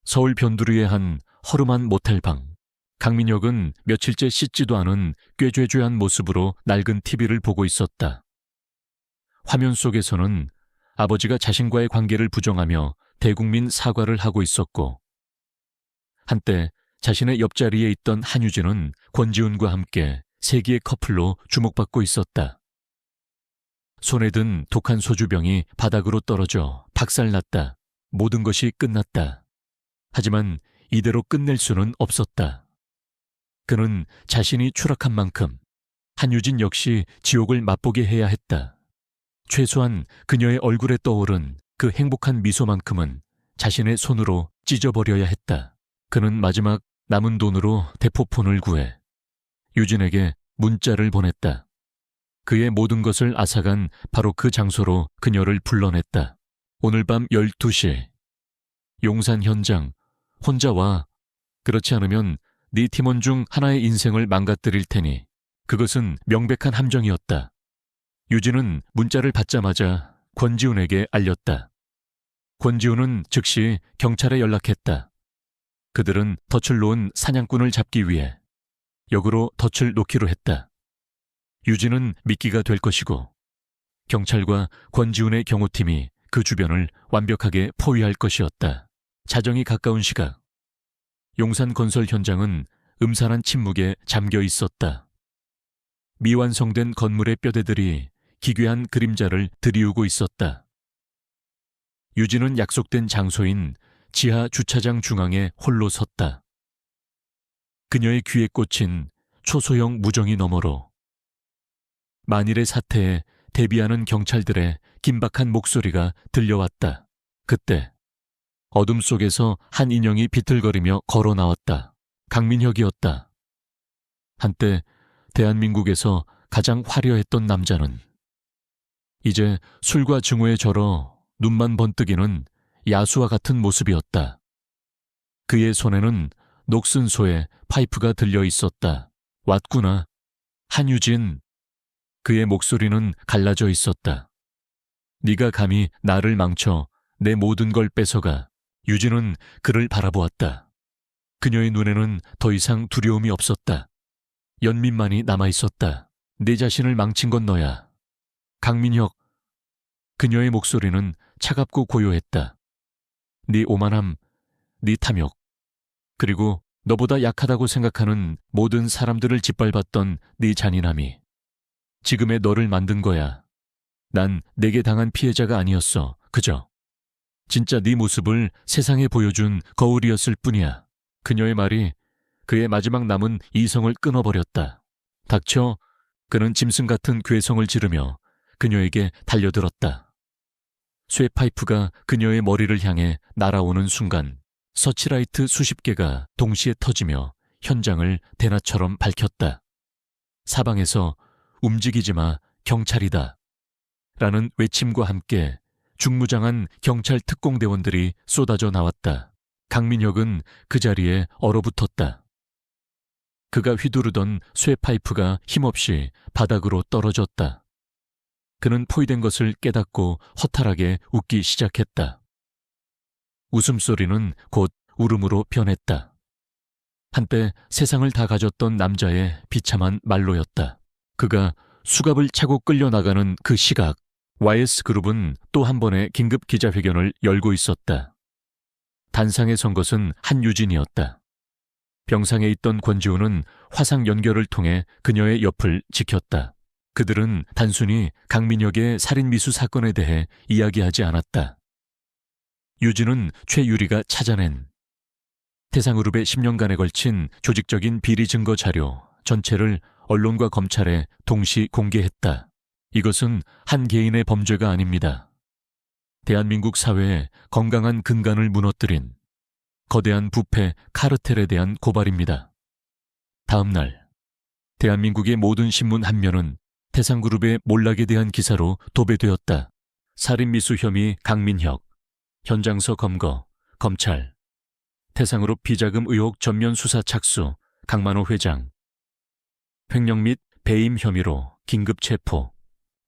서울 변두리의 한 허름한 모텔방. 강민혁은 며칠째 씻지도 않은 꾀죄죄한 모습으로 낡은 TV를 보고 있었다. 화면 속에서는 아버지가 자신과의 관계를 부정하며 대국민 사과를 하고 있었고 한때 자신의 옆자리에 있던 한유진은 권지훈과 함께 세기의 커플로 주목받고 있었다. 손에 든 독한 소주병이 바닥으로 떨어져 박살났다. 모든 것이 끝났다. 하지만 이대로 끝낼 수는 없었다. 그는 자신이 추락한 만큼 한유진 역시 지옥을 맛보게 해야 했다. 최소한 그녀의 얼굴에 떠오른 그 행복한 미소만큼은 자신의 손으로 찢어버려야 했다. 그는 마지막 남은 돈으로 대포폰을 구해 유진에게 문자를 보냈다. 그의 모든 것을 앗아간 바로 그 장소로 그녀를 불러냈다. 오늘 밤 12시 용산 현장 혼자 와. 그렇지 않으면 네 팀원 중 하나의 인생을 망가뜨릴 테니. 그것은 명백한 함정이었다. 유진은 문자를 받자마자 권지훈에게 알렸다. 권지훈은 즉시 경찰에 연락했다. 그들은 덫을 놓은 사냥꾼을 잡기 위해 역으로 덫을 놓기로 했다. 유진은 미끼가 될 것이고 경찰과 권지훈의 경호팀이 그 주변을 완벽하게 포위할 것이었다. 자정이 가까운 시각 용산 건설 현장은 음산한 침묵에 잠겨 있었다. 미완성된 건물의 뼈대들이 기괴한 그림자를 들이우고 있었다. 유진은 약속된 장소인 지하 주차장 중앙에 홀로 섰다. 그녀의 귀에 꽂힌 초소형 무정이 너머로 만일의 사태에 대비하는 경찰들의 긴박한 목소리가 들려왔다. 그때 어둠 속에서 한 인형이 비틀거리며 걸어 나왔다. 강민혁이었다. 한때 대한민국에서 가장 화려했던 남자는 이제 술과 증오에 절어 눈만 번뜩이는 야수와 같은 모습이었다. 그의 손에는 녹슨 소의 파이프가 들려 있었다. 왔구나. 한유진. 그의 목소리는 갈라져 있었다. 네가 감히 나를 망쳐 내 모든 걸 뺏어가. 유진은 그를 바라보았다. 그녀의 눈에는 더 이상 두려움이 없었다. 연민만이 남아있었다. 내 자신을 망친 건 너야. 강민혁. 그녀의 목소리는 차갑고 고요했다. 네 오만함, 네 탐욕, 그리고 너보다 약하다고 생각하는 모든 사람들을 짓밟았던 네 잔인함이 지금의 너를 만든 거야. 난 내게 당한 피해자가 아니었어. 그저 진짜 네 모습을 세상에 보여준 거울이었을 뿐이야. 그녀의 말이 그의 마지막 남은 이성을 끊어버렸다. 닥쳐. 그는 짐승 같은 괴성을 지르며 그녀에게 달려들었다. 쇠파이프가 그녀의 머리를 향해 날아오는 순간 서치라이트 수십 개가 동시에 터지며 현장을 대낮처럼 밝혔다. 사방에서 움직이지 마, 경찰이다. 라는 외침과 함께 중무장한 경찰 특공대원들이 쏟아져 나왔다. 강민혁은 그 자리에 얼어붙었다. 그가 휘두르던 쇠파이프가 힘없이 바닥으로 떨어졌다. 그는 포위된 것을 깨닫고 허탈하게 웃기 시작했다. 웃음소리는 곧 울음으로 변했다. 한때 세상을 다 가졌던 남자의 비참한 말로였다. 그가 수갑을 차고 끌려나가는 그 시각, YS그룹은 또 한 번의 긴급 기자회견을 열고 있었다. 단상에 선 것은 한유진이었다. 병상에 있던 권지우는 화상 연결을 통해 그녀의 옆을 지켰다. 그들은 단순히 강민혁의 살인미수 사건에 대해 이야기하지 않았다. 유진은 최유리가 찾아낸 태상그룹의 10년간에 걸친 조직적인 비리 증거 자료 전체를 언론과 검찰에 동시 공개했다. 이것은 한 개인의 범죄가 아닙니다. 대한민국 사회의 건강한 근간을 무너뜨린 거대한 부패 카르텔에 대한 고발입니다. 다음 날, 대한민국의 모든 신문 한 면은 태상그룹의 몰락에 대한 기사로 도배되었다. 살인미수 혐의 강민혁, 현장서 검거, 검찰, 태상그룹 비자금 의혹 전면 수사 착수, 강만호 회장, 횡령 및 배임 혐의로 긴급 체포.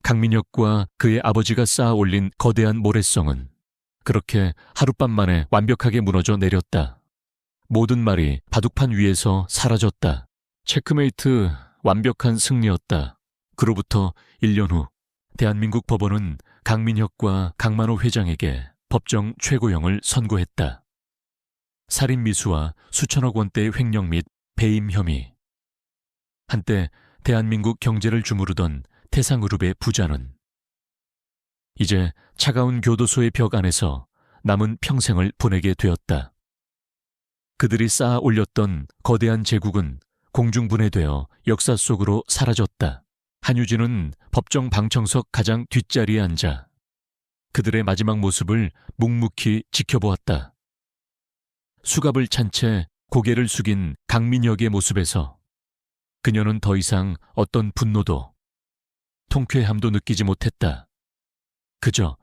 강민혁과 그의 아버지가 쌓아 올린 거대한 모래성은 그렇게 하룻밤 만에 완벽하게 무너져 내렸다. 모든 말이 바둑판 위에서 사라졌다. 체크메이트, 완벽한 승리였다. 그로부터 1년 후 대한민국 법원은 강민혁과 강만호 회장에게 법정 최고형을 선고했다. 살인미수와 수천억 원대의 횡령 및 배임 혐의. 한때 대한민국 경제를 주무르던 태상그룹의 부자는 이제 차가운 교도소의 벽 안에서 남은 평생을 보내게 되었다. 그들이 쌓아 올렸던 거대한 제국은 공중분해되어 역사 속으로 사라졌다. 한유진은 법정 방청석 가장 뒷자리에 앉아 그들의 마지막 모습을 묵묵히 지켜보았다. 수갑을 찬 채 고개를 숙인 강민혁의 모습에서 그녀는 더 이상 어떤 분노도 통쾌함도 느끼지 못했다. 그저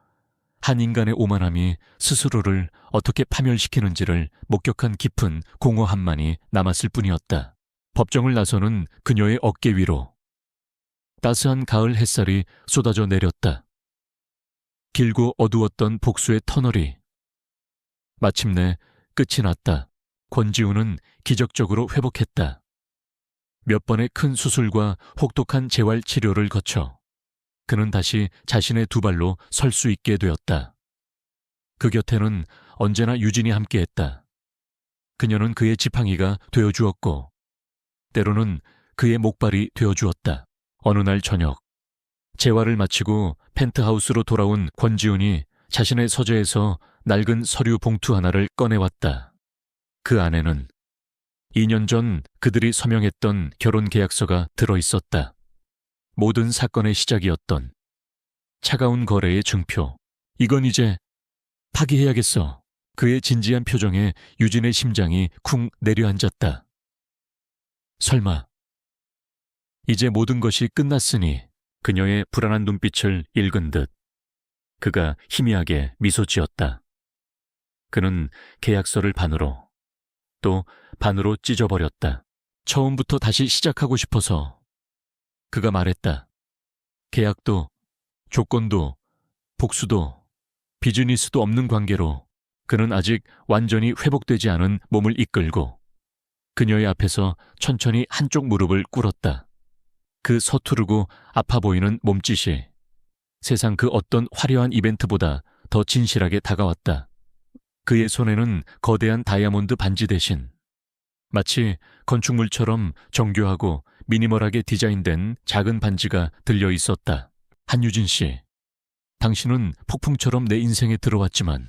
한 인간의 오만함이 스스로를 어떻게 파멸시키는지를 목격한 깊은 공허함만이 남았을 뿐이었다. 법정을 나서는 그녀의 어깨 위로 따스한 가을 햇살이 쏟아져 내렸다. 길고 어두웠던 복수의 터널이 마침내 끝이 났다. 권지우는 기적적으로 회복했다. 몇 번의 큰 수술과 혹독한 재활 치료를 거쳐 그는 다시 자신의 두 발로 설 수 있게 되었다. 그 곁에는 언제나 유진이 함께했다. 그녀는 그의 지팡이가 되어주었고 때로는 그의 목발이 되어주었다. 어느 날 저녁, 재활을 마치고 펜트하우스로 돌아온 권지훈이 자신의 서재에서 낡은 서류 봉투 하나를 꺼내왔다. 그 안에는 2년 전 그들이 서명했던 결혼 계약서가 들어있었다. 모든 사건의 시작이었던 차가운 거래의 증표. 이건 이제 파기해야겠어. 그의 진지한 표정에 유진의 심장이 쿵 내려앉았다. 설마 이제 모든 것이 끝났으니 그녀의 불안한 눈빛을 읽은 듯 그가 희미하게 미소 지었다. 그는 계약서를 반으로 또 반으로 찢어버렸다. 처음부터 다시 시작하고 싶어서. 그가 말했다. 계약도, 조건도, 복수도, 비즈니스도 없는 관계로 그는 아직 완전히 회복되지 않은 몸을 이끌고 그녀의 앞에서 천천히 한쪽 무릎을 꿇었다. 그 서투르고 아파 보이는 몸짓이 세상 그 어떤 화려한 이벤트보다 더 진실하게 다가왔다. 그의 손에는 거대한 다이아몬드 반지 대신 마치 건축물처럼 정교하고 미니멀하게 디자인된 작은 반지가 들려 있었다. 한유진 씨, 당신은 폭풍처럼 내 인생에 들어왔지만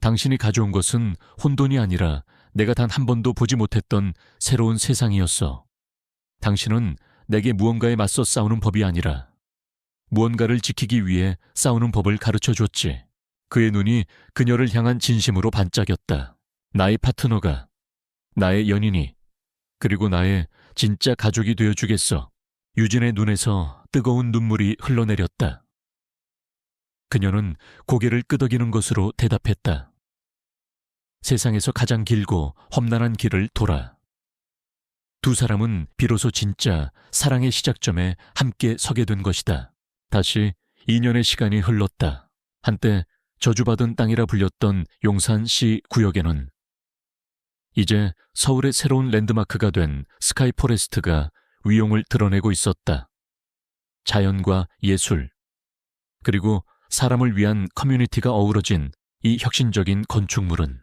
당신이 가져온 것은 혼돈이 아니라 내가 단 한 번도 보지 못했던 새로운 세상이었어. 당신은 내게 무언가에 맞서 싸우는 법이 아니라 무언가를 지키기 위해 싸우는 법을 가르쳐줬지. 그의 눈이 그녀를 향한 진심으로 반짝였다. 나의 파트너가, 나의 연인이, 그리고 나의 진짜 가족이 되어주겠어. 유진의 눈에서 뜨거운 눈물이 흘러내렸다. 그녀는 고개를 끄덕이는 것으로 대답했다. 세상에서 가장 길고 험난한 길을 돌아. 두 사람은 비로소 진짜 사랑의 시작점에 함께 서게 된 것이다. 다시 2년의 시간이 흘렀다. 한때 저주받은 땅이라 불렸던 용산시 구역에는 이제 서울의 새로운 랜드마크가 된 스카이포레스트가 위용을 드러내고 있었다. 자연과 예술, 그리고 사람을 위한 커뮤니티가 어우러진 이 혁신적인 건축물은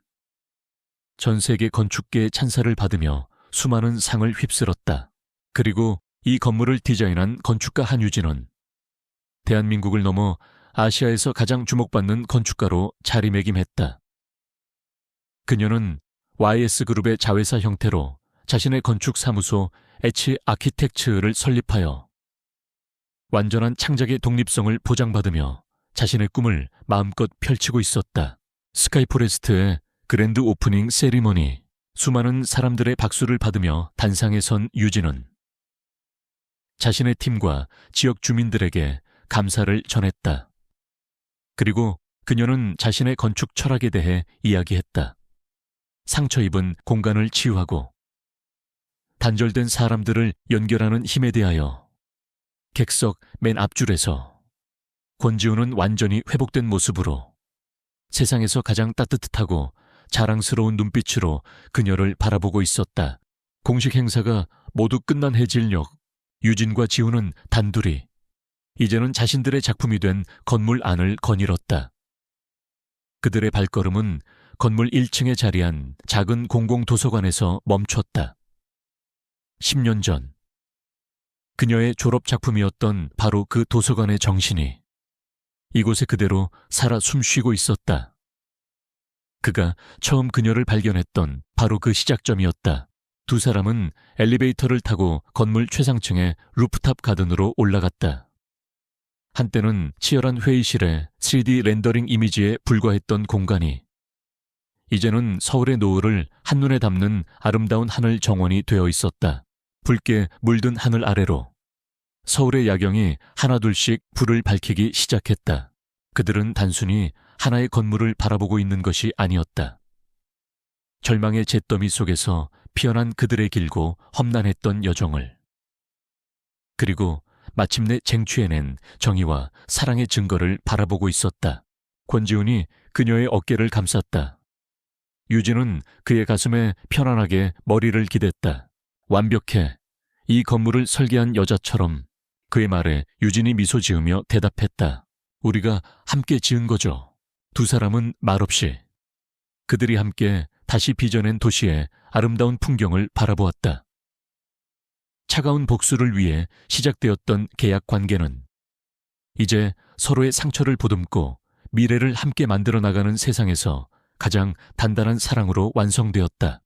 전 세계 건축계의 찬사를 받으며 수많은 상을 휩쓸었다. 그리고 이 건물을 디자인한 건축가 한유진은 대한민국을 넘어 아시아에서 가장 주목받는 건축가로 자리매김했다. 그녀는 YS그룹의 자회사 형태로 자신의 건축사무소 H 아키텍츠를 설립하여 완전한 창작의 독립성을 보장받으며 자신의 꿈을 마음껏 펼치고 있었다. 스카이포레스트의 그랜드 오프닝 세리머니, 수많은 사람들의 박수를 받으며 단상에 선 유진은 자신의 팀과 지역 주민들에게 감사를 전했다. 그리고 그녀는 자신의 건축 철학에 대해 이야기했다. 상처 입은 공간을 치유하고 단절된 사람들을 연결하는 힘에 대하여 객석 맨 앞줄에서 권지우는 완전히 회복된 모습으로 세상에서 가장 따뜻하고 자랑스러운 눈빛으로 그녀를 바라보고 있었다. 공식 행사가 모두 끝난 해질녘, 유진과 지우는 단둘이 이제는 자신들의 작품이 된 건물 안을 거닐었다. 그들의 발걸음은 건물 1층에 자리한 작은 공공도서관에서 멈췄다. 10년 전, 그녀의 졸업작품이었던 바로 그 도서관의 정신이 이곳에 그대로 살아 숨쉬고 있었다. 그가 처음 그녀를 발견했던 바로 그 시작점이었다. 두 사람은 엘리베이터를 타고 건물 최상층의 루프탑 가든으로 올라갔다. 한때는 치열한 회의실의 3D 렌더링 이미지에 불과했던 공간이 이제는 서울의 노을을 한눈에 담는 아름다운 하늘 정원이 되어 있었다. 붉게 물든 하늘 아래로 서울의 야경이 하나둘씩 불을 밝히기 시작했다. 그들은 단순히 하나의 건물을 바라보고 있는 것이 아니었다. 절망의 잿더미 속에서 피어난 그들의 길고 험난했던 여정을, 그리고 마침내 쟁취해낸 정의와 사랑의 증거를 바라보고 있었다. 권지훈이 그녀의 어깨를 감쌌다. 유진은 그의 가슴에 편안하게 머리를 기댔다. 완벽해. 이 건물을 설계한 여자처럼. 그의 말에 유진이 미소 지으며 대답했다. 우리가 함께 지은 거죠. 두 사람은 말없이 그들이 함께 다시 빚어낸 도시의 아름다운 풍경을 바라보았다. 차가운 복수를 위해 시작되었던 계약 관계는 이제 서로의 상처를 보듬고 미래를 함께 만들어 나가는 세상에서 가장 단단한 사랑으로 완성되었다.